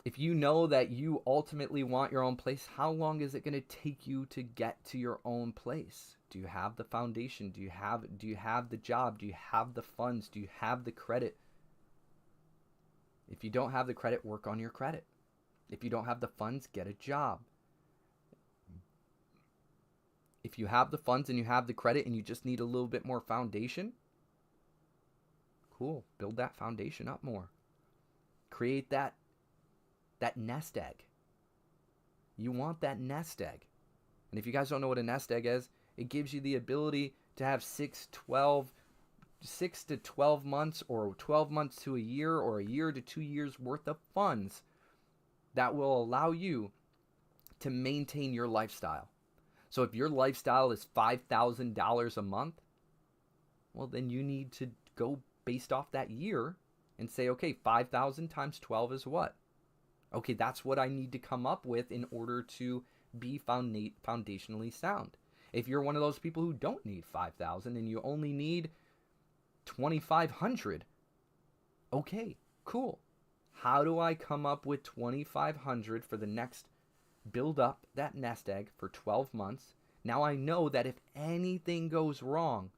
If you know that you ultimately want your own place, how long is it going to take you to get to your own place? Do you have the foundation? Do you have the job? Do you have the funds? Do you have the credit? If you don't have the credit, work on your credit. If you don't have the funds, get a job. If you have the funds and you have the credit and you just need a little bit more foundation, cool. Build that foundation up more. Create that nest egg. You want that nest egg. And if you guys don't know what a nest egg is, it gives you the ability to have 6 to 12 months or 12 months to a year or a year to 2 years worth of funds that will allow you to maintain your lifestyle. So if your lifestyle is $5,000 a month, well, then you need to go based off that year and say, okay, 5,000 times 12 is what? Okay, that's what I need to come up with in order to be foundationally sound. If you're one of those people who don't need 5,000 and you only need 2,500, okay, cool. How do I come up with 2,500 for the next build up that nest egg for 12 months? Now I know that if anything goes wrong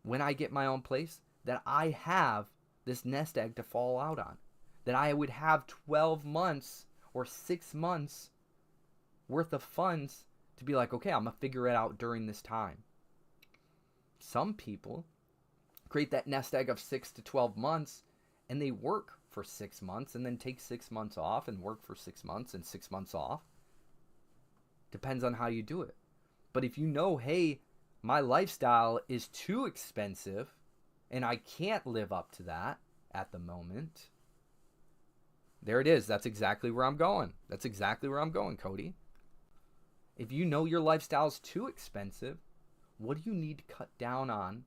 when I get my own place, that I have this nest egg to fall out on. That I would have 12 months or 6 months worth of funds to be like, okay, I'm going to figure it out during this time. Some people create that nest egg of 6 to 12 months and they work for 6 months and then take 6 months off and work for 6 months and 6 months off. Depends on how you do it. But if you know, hey, my lifestyle is too expensive and I can't live up to that at the moment, there it is. That's exactly where I'm going. That's exactly where I'm going, Cody. If you know your lifestyle is too expensive, what do you need to cut down on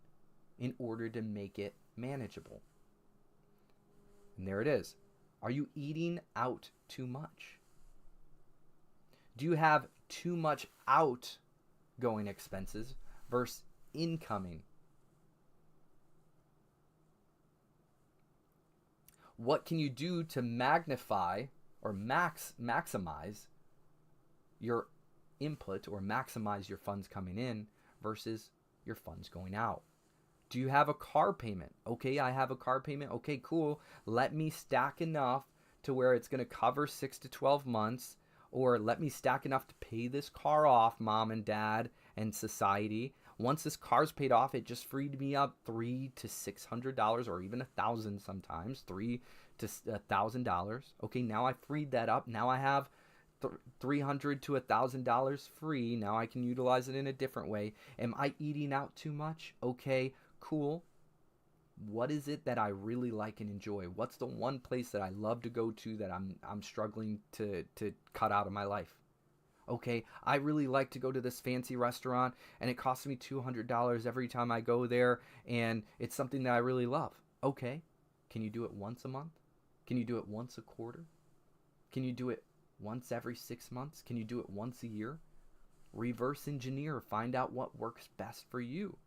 in order to make it manageable? And there it is. Are you eating out too much? Do you have too much outgoing expenses versus incoming? What can you do to magnify or maximize your input or maximize your funds coming in versus your funds going out? Do you have a car payment? Okay, I have a car payment. Okay, cool. Let me stack enough to where it's going to cover 6 to 12 months, or let me stack enough to pay this car off, mom and dad and society. Once this car's paid off, it just freed me up $300 to $600 or even $1,000 sometimes, $300 to $1,000. Okay, now I freed that up. Now I have $300 to $1,000 free. Now I can utilize it in a different way. Am I eating out too much? Okay, cool. What is it that I really like and enjoy? What's the one place that I love to go to that I'm struggling to cut out of my life? Okay, I really like to go to this fancy restaurant and it costs me $200 every time I go there, and it's something that I really love. Okay, can you do it once a month? Can you do it once a quarter? Can you do it once every 6 months? Can you do it once a year? Reverse engineer, find out what works best for you.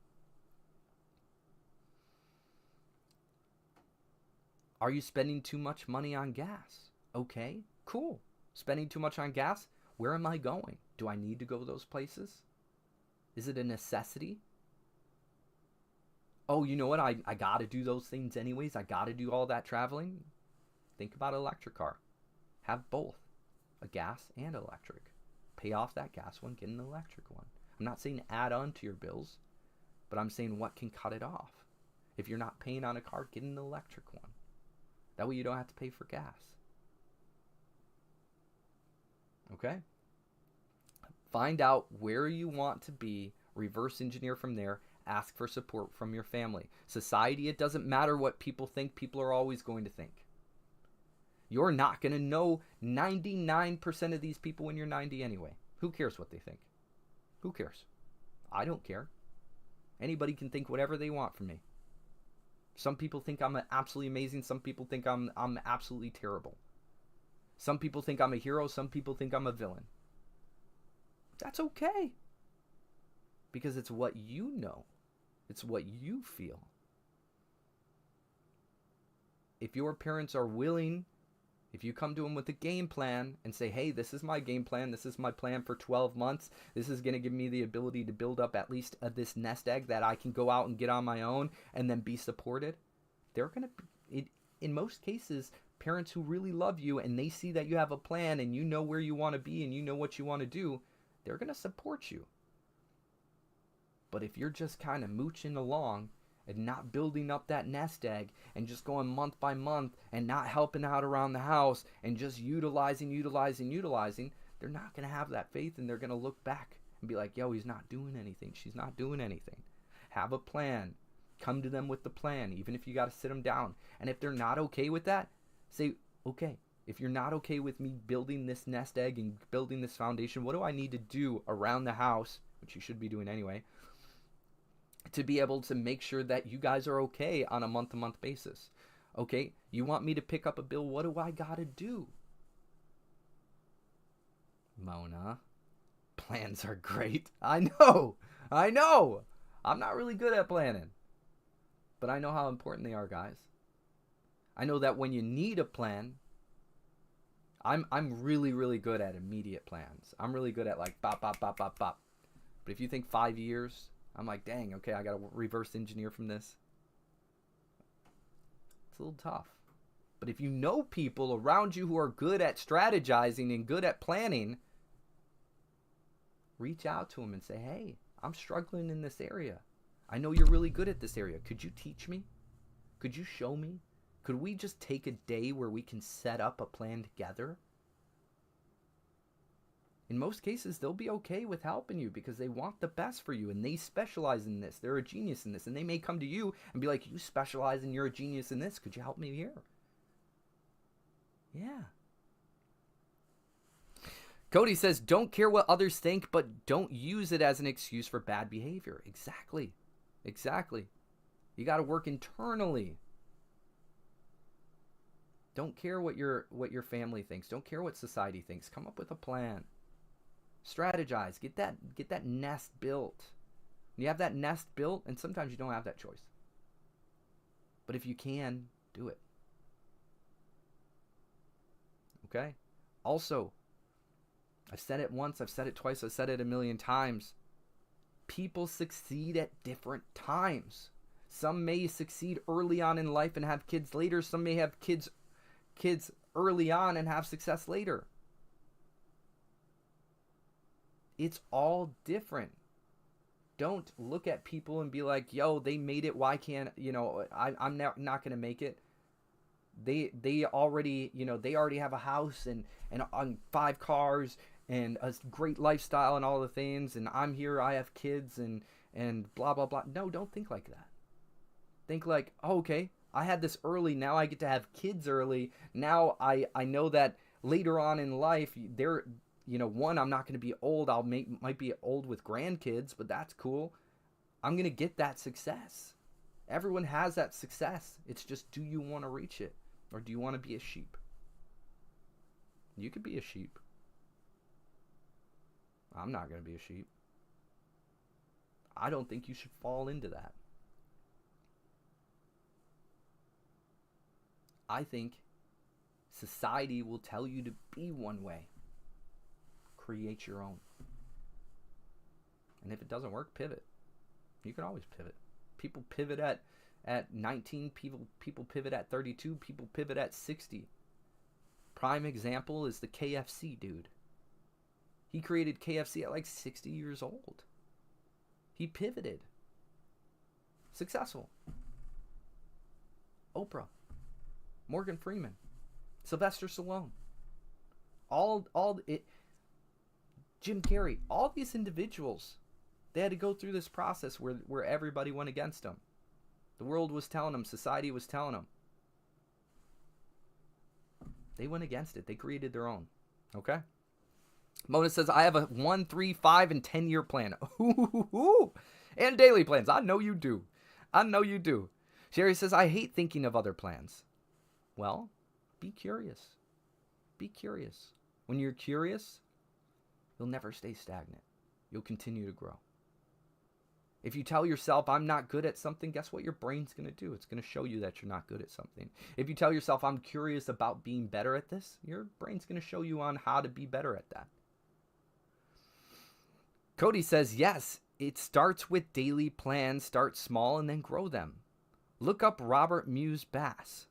Are you spending too much money on gas? Okay, cool. Spending too much on gas? Where am I going? Do I need to go those places? Is it a necessity? Oh, you know what? I got to do those things anyways. I got to do all that traveling. Think about an electric car. Have both, a gas and electric. Pay off that gas one, get an electric one. I'm not saying add on to your bills, but I'm saying what can cut it off. If you're not paying on a car, get an electric one. That way you don't have to pay for gas. Okay? Find out where you want to be, reverse engineer from there, ask for support from your family. Society, it doesn't matter what people think, people are always going to think. You're not going to know 99% of these people when you're 90 anyway. Who cares what they think? Who cares? I don't care. Anybody can think whatever they want from me. Some people think I'm absolutely amazing. Some people think I'm absolutely terrible. Some people think I'm a hero. Some people think I'm a villain. That's okay. Because it's what you know. It's what you feel. If your parents are willing, if you come to them with a game plan and say, hey, this is my game plan. This is my plan for 12 months. This is going to give me the ability to build up at least this nest egg that I can go out and get on my own and then be supported. They're going to be, in most cases, parents who really love you and they see that you have a plan and you know where you want to be and you know what you want to do, they're going to support you. But if you're just kind of mooching along and not building up that nest egg and just going month by month and not helping out around the house and just utilizing, they're not going to have that faith, and they're going to look back and be like, yo, he's not doing anything. She's not doing anything. Have a plan. Come to them with the plan, even if you got to sit them down. And if they're not okay with that, say, okay, if you're not okay with me building this nest egg and building this foundation, what do I need to do around the house, which you should be doing anyway, to be able to make sure that you guys are okay on a month-to-month basis? Okay, you want me to pick up a bill, what do I gotta do? Mona, plans are great. I know. I'm not really good at planning, but I know how important they are, guys. I know that when you need a plan, I'm really, really good at immediate plans. I'm really good at like bop, bop, bop, bop, bop. But if you think 5 years, I'm like, dang, okay, I got to reverse engineer from this. It's a little tough. But if you know people around you who are good at strategizing and good at planning, reach out to them and say, hey, I'm struggling in this area. I know you're really good at this area. Could you teach me? Could you show me? Could we just take a day where we can set up a plan together? In most cases, they'll be okay with helping you because they want the best for you and they specialize in this. They're a genius in this. And they may come to you and be like, you specialize and you're a genius in this. Could you help me here? Yeah. Cody says, don't care what others think, but don't use it as an excuse for bad behavior. Exactly. You got to work internally. Don't care what your family thinks. Don't care what society thinks. Come up with a plan. Strategize. Get that nest built. When you have that nest built, and sometimes you don't have that choice. But if you can, do it. Okay? Also, I've said it once, I've said it twice, I've said it a million times. People succeed at different times. Some may succeed early on in life and have kids later. Some may have kids early on and have success later. It's all different. Don't look at people and be like, yo, they made it. Why can't, I'm not going to make it. They already, they already have a house and on 5 cars and a great lifestyle and all the things, and I'm here, I have kids and blah blah blah. No, don't think like that. Think like, oh, okay, I had this early, now I get to have kids early. Now I know that later on in life, one, I'm not going to be old. Might be old with grandkids, but that's cool. I'm going to get that success. Everyone has that success. It's just, do you want to reach it? Or do you want to be a sheep? You could be a sheep. I'm not going to be a sheep. I don't think you should fall into that. I think society will tell you to be one way. Create your own. And if it doesn't work, pivot. You can always pivot. People pivot at 19, people pivot at 32, people pivot at 60. Prime example is the KFC dude. He created KFC at like 60 years old. He pivoted. Successful. Oprah, Morgan Freeman, Sylvester Stallone, Jim Carrey, all these individuals, they had to go through this process where everybody went against them. The world was telling them, society was telling them. They went against it. They created their own. Okay? Mona says, I have a 1, 3, 5, and 10-year plan. Ooh. And daily plans. I know you do. I know you do. Sherry says, I hate thinking of other plans. Well, be curious. Be curious. When you're curious, you'll never stay stagnant. You'll continue to grow. If you tell yourself, I'm not good at something, guess what your brain's going to do? It's going to show you that you're not good at something. If you tell yourself, I'm curious about being better at this, your brain's going to show you on how to be better at that. Cody says, yes, it starts with daily plans. Start small and then grow them. Look up Robert Muse Bass.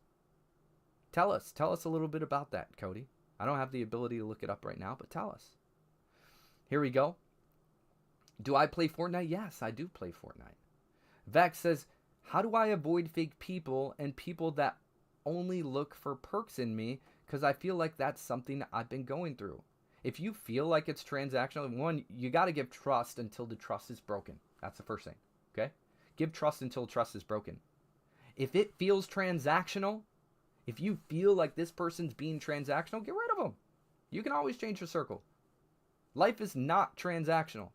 Tell us a little bit about that, Cody. I don't have the ability to look it up right now, but tell us. Here we go. Do I play Fortnite? Yes, I do play Fortnite. Vex says, how do I avoid fake people and people that only look for perks in me? Because I feel like that's something I've been going through. If you feel like it's transactional, one, you got to give trust until the trust is broken. That's the first thing, okay? Give trust until trust is broken. If it feels transactional, if you feel like this person's being transactional, get rid of them. You can always change your circle. Life is not transactional.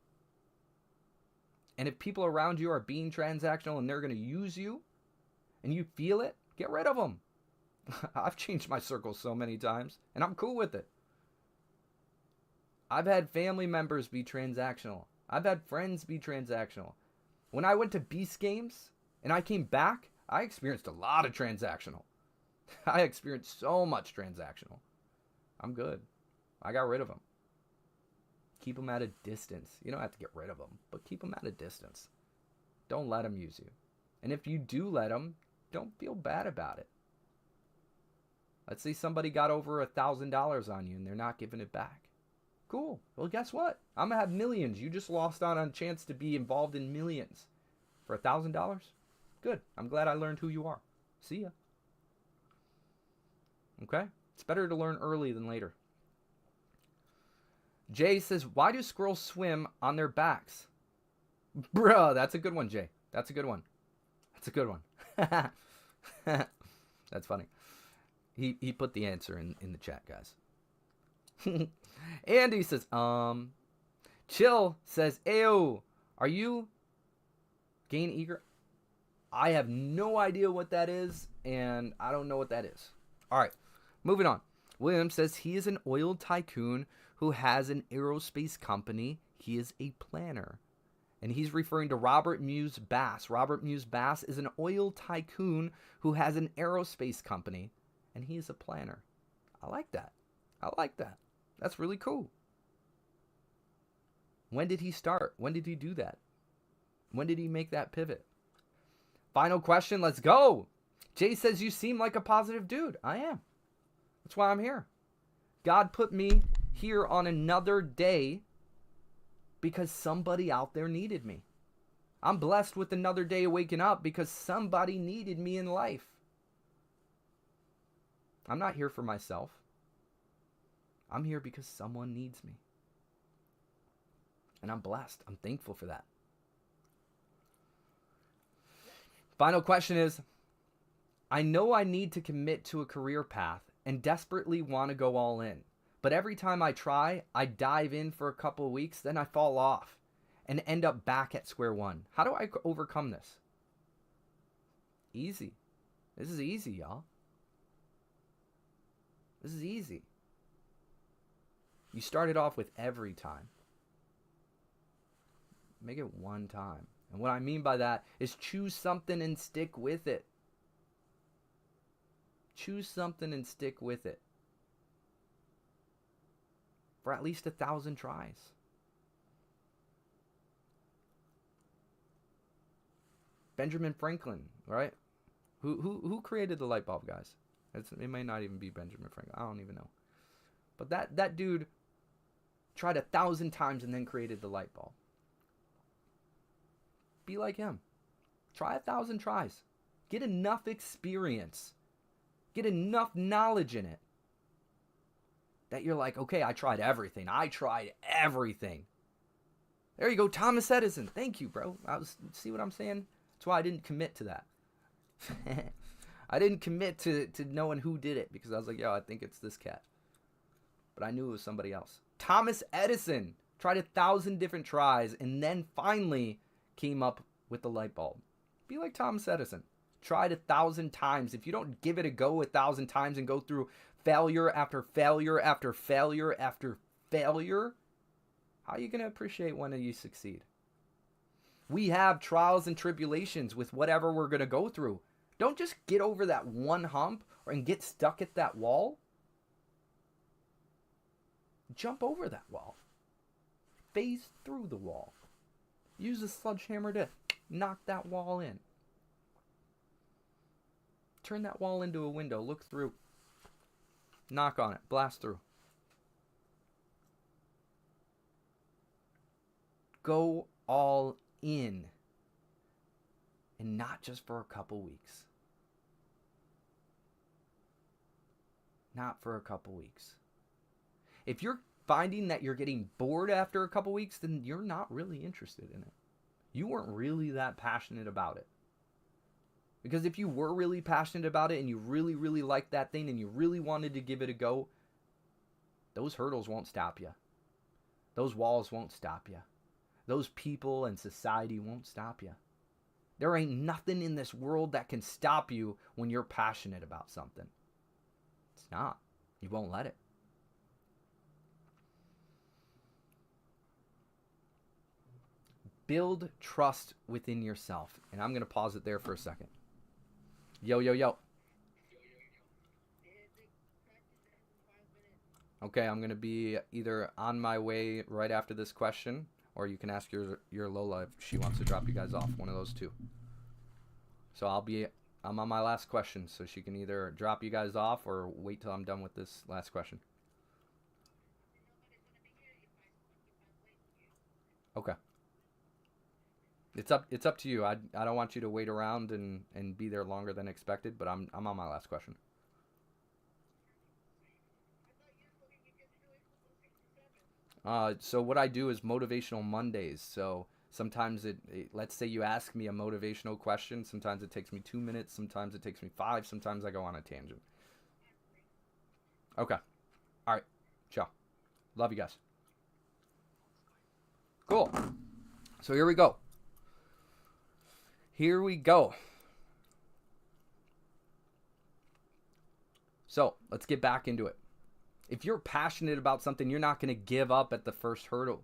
And if people around you are being transactional and they're going to use you and you feel it, get rid of them. I've changed my circle so many times and I'm cool with it. I've had family members be transactional. I've had friends be transactional. When I went to Beast Games and I came back, I experienced a lot of transactional. I experienced so much transactional. I'm good. I got rid of them. Keep them at a distance. You don't have to get rid of them, but keep them at a distance. Don't let them use you. And if you do let them, don't feel bad about it. Let's say somebody got over $1,000 on you and they're not giving it back. Cool. Well, guess what? I'm going to have millions. You just lost out on a chance to be involved in millions. For $1,000? Good. I'm glad I learned who you are. See ya. Okay? It's better to learn early than later. Jay says, why do squirrels swim on their backs? Bruh, that's a good one, Jay. That's a good one. That's a good one. That's funny. He put the answer in the chat, guys. Andy says, Chill says, Ayo, are you gain eager? I have no idea what that is, and I don't know what that is. All right, moving on. William says he is an oil tycoon who has an aerospace company. He is a planner. And he's referring to Robert Muse Bass. Robert Muse Bass is an oil tycoon who has an aerospace company. And he is a planner. I like that. I like that. That's really cool. When did he start? When did he do that? When did he make that pivot? Final question. Let's go. Jay says, you seem like a positive dude. I am. That's why I'm here. God put me here on another day because somebody out there needed me. I'm blessed with another day of waking up because somebody needed me in life. I'm not here for myself. I'm here because someone needs me. And I'm blessed. I'm thankful for that. Final question is, I know I need to commit to a career path and desperately want to go all in. But every time I try, I dive in for a couple of weeks, then I fall off and end up back at square one. How do I overcome this? Easy. This is easy, y'all. This is easy. You start it off with every time. Make it one time. And what I mean by that is choose something and stick with it. Choose something and stick with it. For at least 1,000 tries. Benjamin Franklin, right? Who created the light bulb, guys? It may not even be Benjamin Franklin. I don't even know. But that dude tried 1,000 times and then created the light bulb. Be like him. Try 1,000 tries. Get enough experience. Get enough knowledge in it that you're like, okay, I tried everything. There you go, Thomas Edison. Thank you, bro. See what I'm saying? That's why I didn't commit to that. I didn't commit to knowing who did it because I was like, yo, I think it's this cat. But I knew it was somebody else. Thomas Edison tried 1,000 different tries and then finally came up with the light bulb. Be like Thomas Edison. Tried 1,000 times. If you don't give it a go 1,000 times and go through failure after failure after failure after failure, how are you going to appreciate when you succeed? We have trials and tribulations with whatever we're going to go through. Don't just get over that one hump and get stuck at that wall. Jump over that wall. Phase through the wall. Use a sledgehammer to knock that wall in. Turn that wall into a window. Look through. Knock on it. Blast through. Go all in. And not just for a couple weeks. Not for a couple weeks. If you're finding that you're getting bored after a couple weeks, then you're not really interested in it. You weren't really that passionate about it. Because if you were really passionate about it and you really, really liked that thing and you really wanted to give it a go, those hurdles won't stop you. Those walls won't stop you. Those people and society won't stop you. There ain't nothing in this world that can stop you when you're passionate about something. It's not. You won't let it. Build trust within yourself. And I'm going to pause it there for a second. Yo. Okay, I'm going to be either on my way right after this question, or you can ask your Lola if she wants to drop you guys off. One of those two. So I'm on my last question, so she can either drop you guys off or wait till I'm done with this last question. Okay. It's up to you. I don't want you to wait around and be there longer than expected, but I'm on my last question. So what I do is Motivational Mondays. So sometimes let's say you ask me a motivational question. Sometimes it takes me 2 minutes. Sometimes it takes me 5. Sometimes I go on a tangent. Okay. All right. Ciao. Love you guys. Cool. So here we go. So let's get back into it. If you're passionate about something, you're not going to give up at the first hurdle.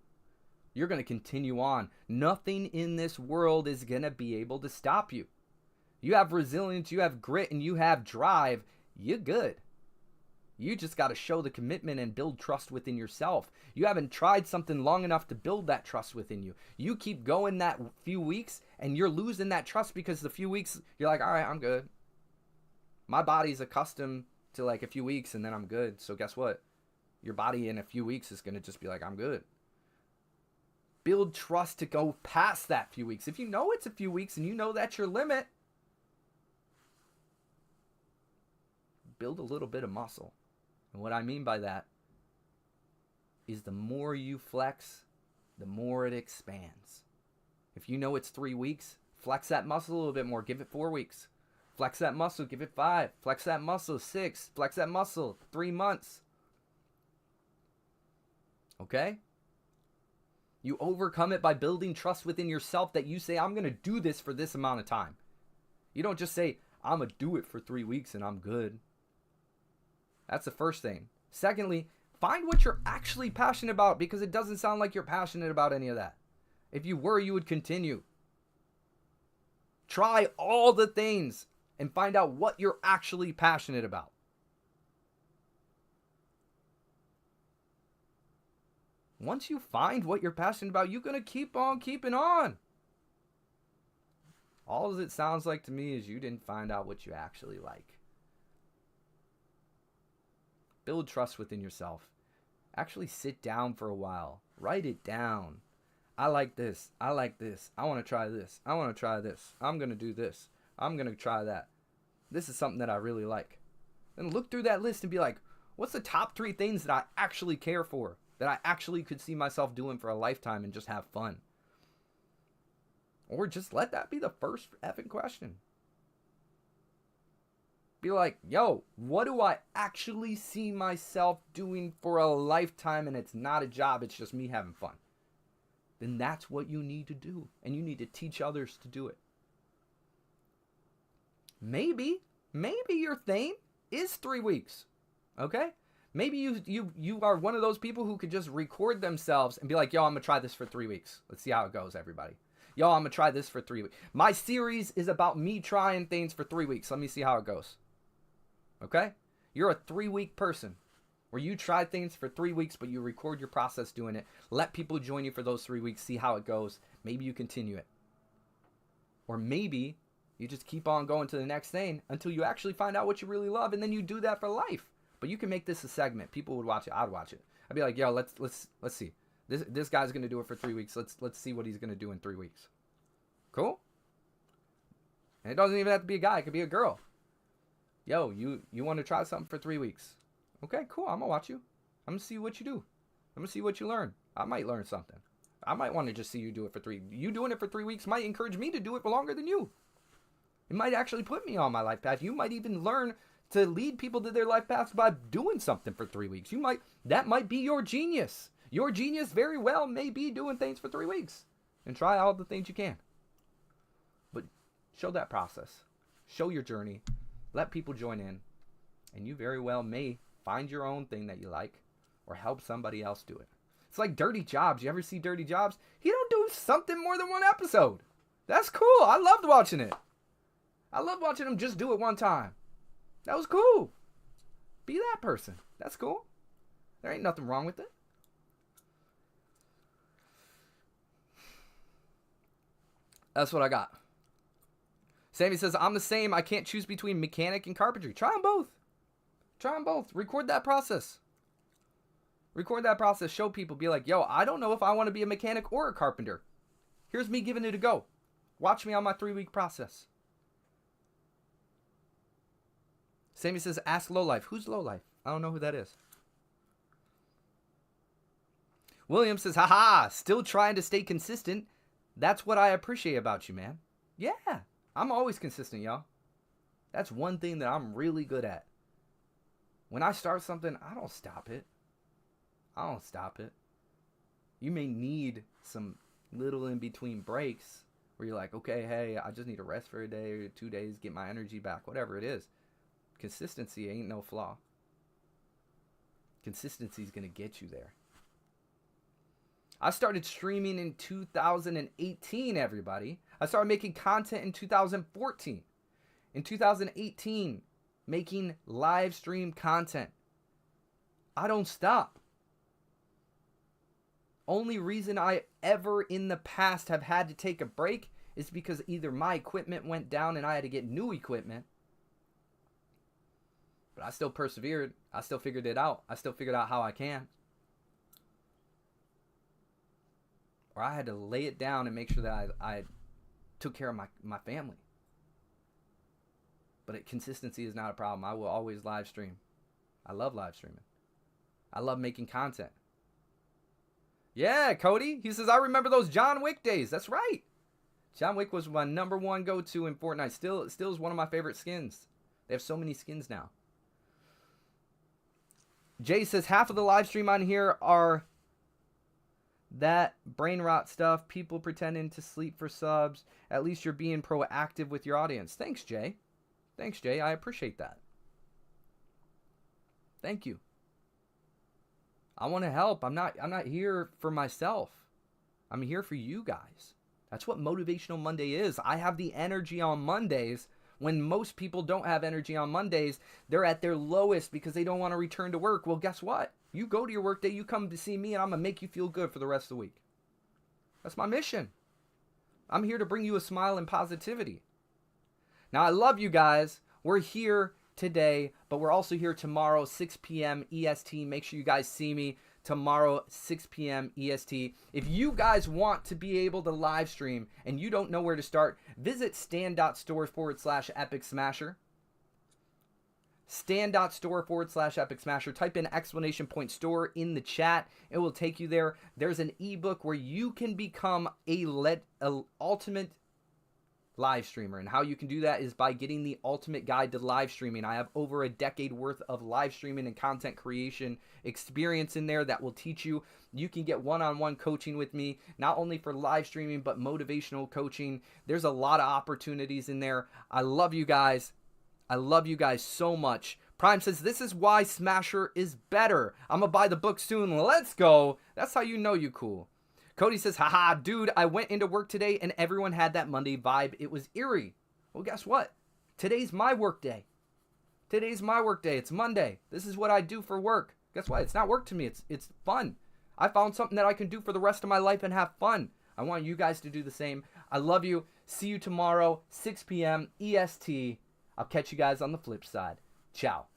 You're going to continue on. Nothing in this world is going to be able to stop you. You have resilience, you have grit, and you have drive. You're good. You just got to show the commitment and build trust within yourself. You haven't tried something long enough to build that trust within you. You keep going that few weeks and you're losing that trust because the few weeks you're like, all right, I'm good. My body's accustomed to like a few weeks and then I'm good. So guess what? Your body in a few weeks is going to just be like, I'm good. Build trust to go past that few weeks. If you know it's a few weeks and you know that's your limit, build a little bit of muscle. And what I mean by that is the more you flex, the more it expands. If you know it's 3 weeks, flex that muscle a little bit more. Give it 4 weeks. Flex that muscle, give it 5. Flex that muscle, 6. Flex that muscle, 3 months. Okay? You overcome it by building trust within yourself that you say, I'm going to do this for this amount of time. You don't just say, I'm going to do it for 3 weeks and I'm good. That's the first thing. Secondly, find what you're actually passionate about, because it doesn't sound like you're passionate about any of that. If you were, you would continue. Try all the things and find out what you're actually passionate about. Once you find what you're passionate about, you're going to keep on keeping on. All it sounds like to me is you didn't find out what you actually like. Build trust within yourself. Actually sit down for a while. Write it down. I like this. I like this. I want to try this. I want to try this. I'm going to do this. I'm going to try that. This is something that I really like. Then look through that list and be like, what's the top 3 things that I actually care for? That I actually could see myself doing for a lifetime and just have fun? Or just let that be the first effing question. Be like, yo, what do I actually see myself doing for a lifetime, and it's not a job, it's just me having fun? Then that's what you need to do. And you need to teach others to do it. Maybe your thing is 3 weeks. Okay? Maybe you are one of those people who could just record themselves and be like, yo, I'm going to try this for 3 weeks. Let's see how it goes, everybody. Yo, I'm going to try this for 3 weeks. My series is about me trying things for 3 weeks. Let me see how it goes. Okay? You're a 3-week person where you try things for 3 weeks, but you record your process doing it. Let people join you for those 3 weeks. See how it goes. Maybe you continue it. Or maybe you just keep on going to the next thing until you actually find out what you really love, and then you do that for life. But you can make this a segment. People would watch it. I'd watch it. I'd be like, yo, let's see. This guy's gonna do it for 3 weeks. Let's see what he's gonna do in 3 weeks. Cool? And it doesn't even have to be a guy. It could be a girl. Yo, you want to try something for 3 weeks? Okay, cool. I'm gonna watch you. I'm gonna see what you do. I'm gonna see what you learn. I might learn something. I might want to just see you do it for 3. You doing it for 3 weeks might encourage me to do it for longer than you. It might actually put me on my life path. You might even learn to lead people to their life paths by doing something for 3 weeks. That might be your genius. Your genius very well may be doing things for 3 weeks. And try all the things you can. But show that process. Show your journey. Let people join in. And you very well may find your own thing that you like, or help somebody else do it. It's like Dirty Jobs. You ever see Dirty Jobs? He don't do something more than one episode. That's cool. I loved watching it. I love watching him just do it one time. That was cool. Be that person. That's cool. There ain't nothing wrong with it. That's what I got. Sammy says, I'm the same. I can't choose between mechanic and carpentry. Try them both. Try them both. Record that process. Record that process. Show people. Be like, yo, I don't know if I want to be a mechanic or a carpenter. Here's me giving it a go. Watch me on my 3-week process. Sammy says, ask Lowlife. Who's Lowlife? I don't know who that is. William says, haha, still trying to stay consistent. That's what I appreciate about you, man. Yeah, I'm always consistent, y'all. That's one thing that I'm really good at. When I start something, I don't stop it. I don't stop it. You may need some little in-between breaks where you're like, okay, hey, I just need to rest for a day or 2 days, get my energy back, whatever it is. Consistency ain't no flaw. Consistency is going to get you there. I started streaming in 2018, everybody. I started making content in 2014. In 2018, making live stream content. I don't stop. Only reason I ever in the past have had to take a break is because either my equipment went down and I had to get new equipment. But I still persevered. I still figured it out. I still figured out how I can. Or I had to lay it down and make sure that I took care of my family. But consistency is not a problem. I will always live stream. I love live streaming. I love making content. Yeah, Cody. He says, I remember those John Wick days. That's right. John Wick was my number one go-to in Fortnite. Still is one of my favorite skins. They have so many skins now. Jay says, half of the live stream on here are that brain rot stuff, people pretending to sleep for subs. At least you're being proactive with your audience. Thanks, Jay. Thanks, Jay. I appreciate that. Thank you. I want to help. I'm not here for myself. I'm here for you guys. That's what Motivational Monday is. I have the energy on Mondays when most people don't have energy on Mondays. They're at their lowest because they don't want to return to work. Well, guess what? You go to your work day, you come to see me, and I'm going to make you feel good for the rest of the week. That's my mission. I'm here to bring you a smile and positivity. Now, I love you guys. We're here today, but we're also here tomorrow, 6 p.m. EST. Make sure you guys see me tomorrow, 6 p.m. EST. If you guys want to be able to live stream and you don't know where to start, visit stand.store/Epic Smasher. Stand.store/Epic Smasher. Type in ! store in the chat. It will take you there. There's an ebook where you can become a ultimate live streamer, and how you can do that is by getting the ultimate guide to live streaming. I have over a decade worth of live streaming and content creation experience in there that will teach you. You can get one-on-one coaching with me, not only for live streaming but motivational coaching. There's a lot of opportunities in there. I love you guys. I love you guys so much. Prime says, this is why Smasher is better. I'm gonna buy the book soon. Let's go. That's how you know you cool. Cody says, haha, dude, I went into work today and everyone had that Monday vibe. It was eerie. Well, guess what? Today's my work day. Today's my work day. It's Monday. This is what I do for work. Guess what? It's not work to me. It's fun. I found something that I can do for the rest of my life and have fun. I want you guys to do the same. I love you. See you tomorrow, 6 p.m. EST. I'll catch you guys on the flip side. Ciao.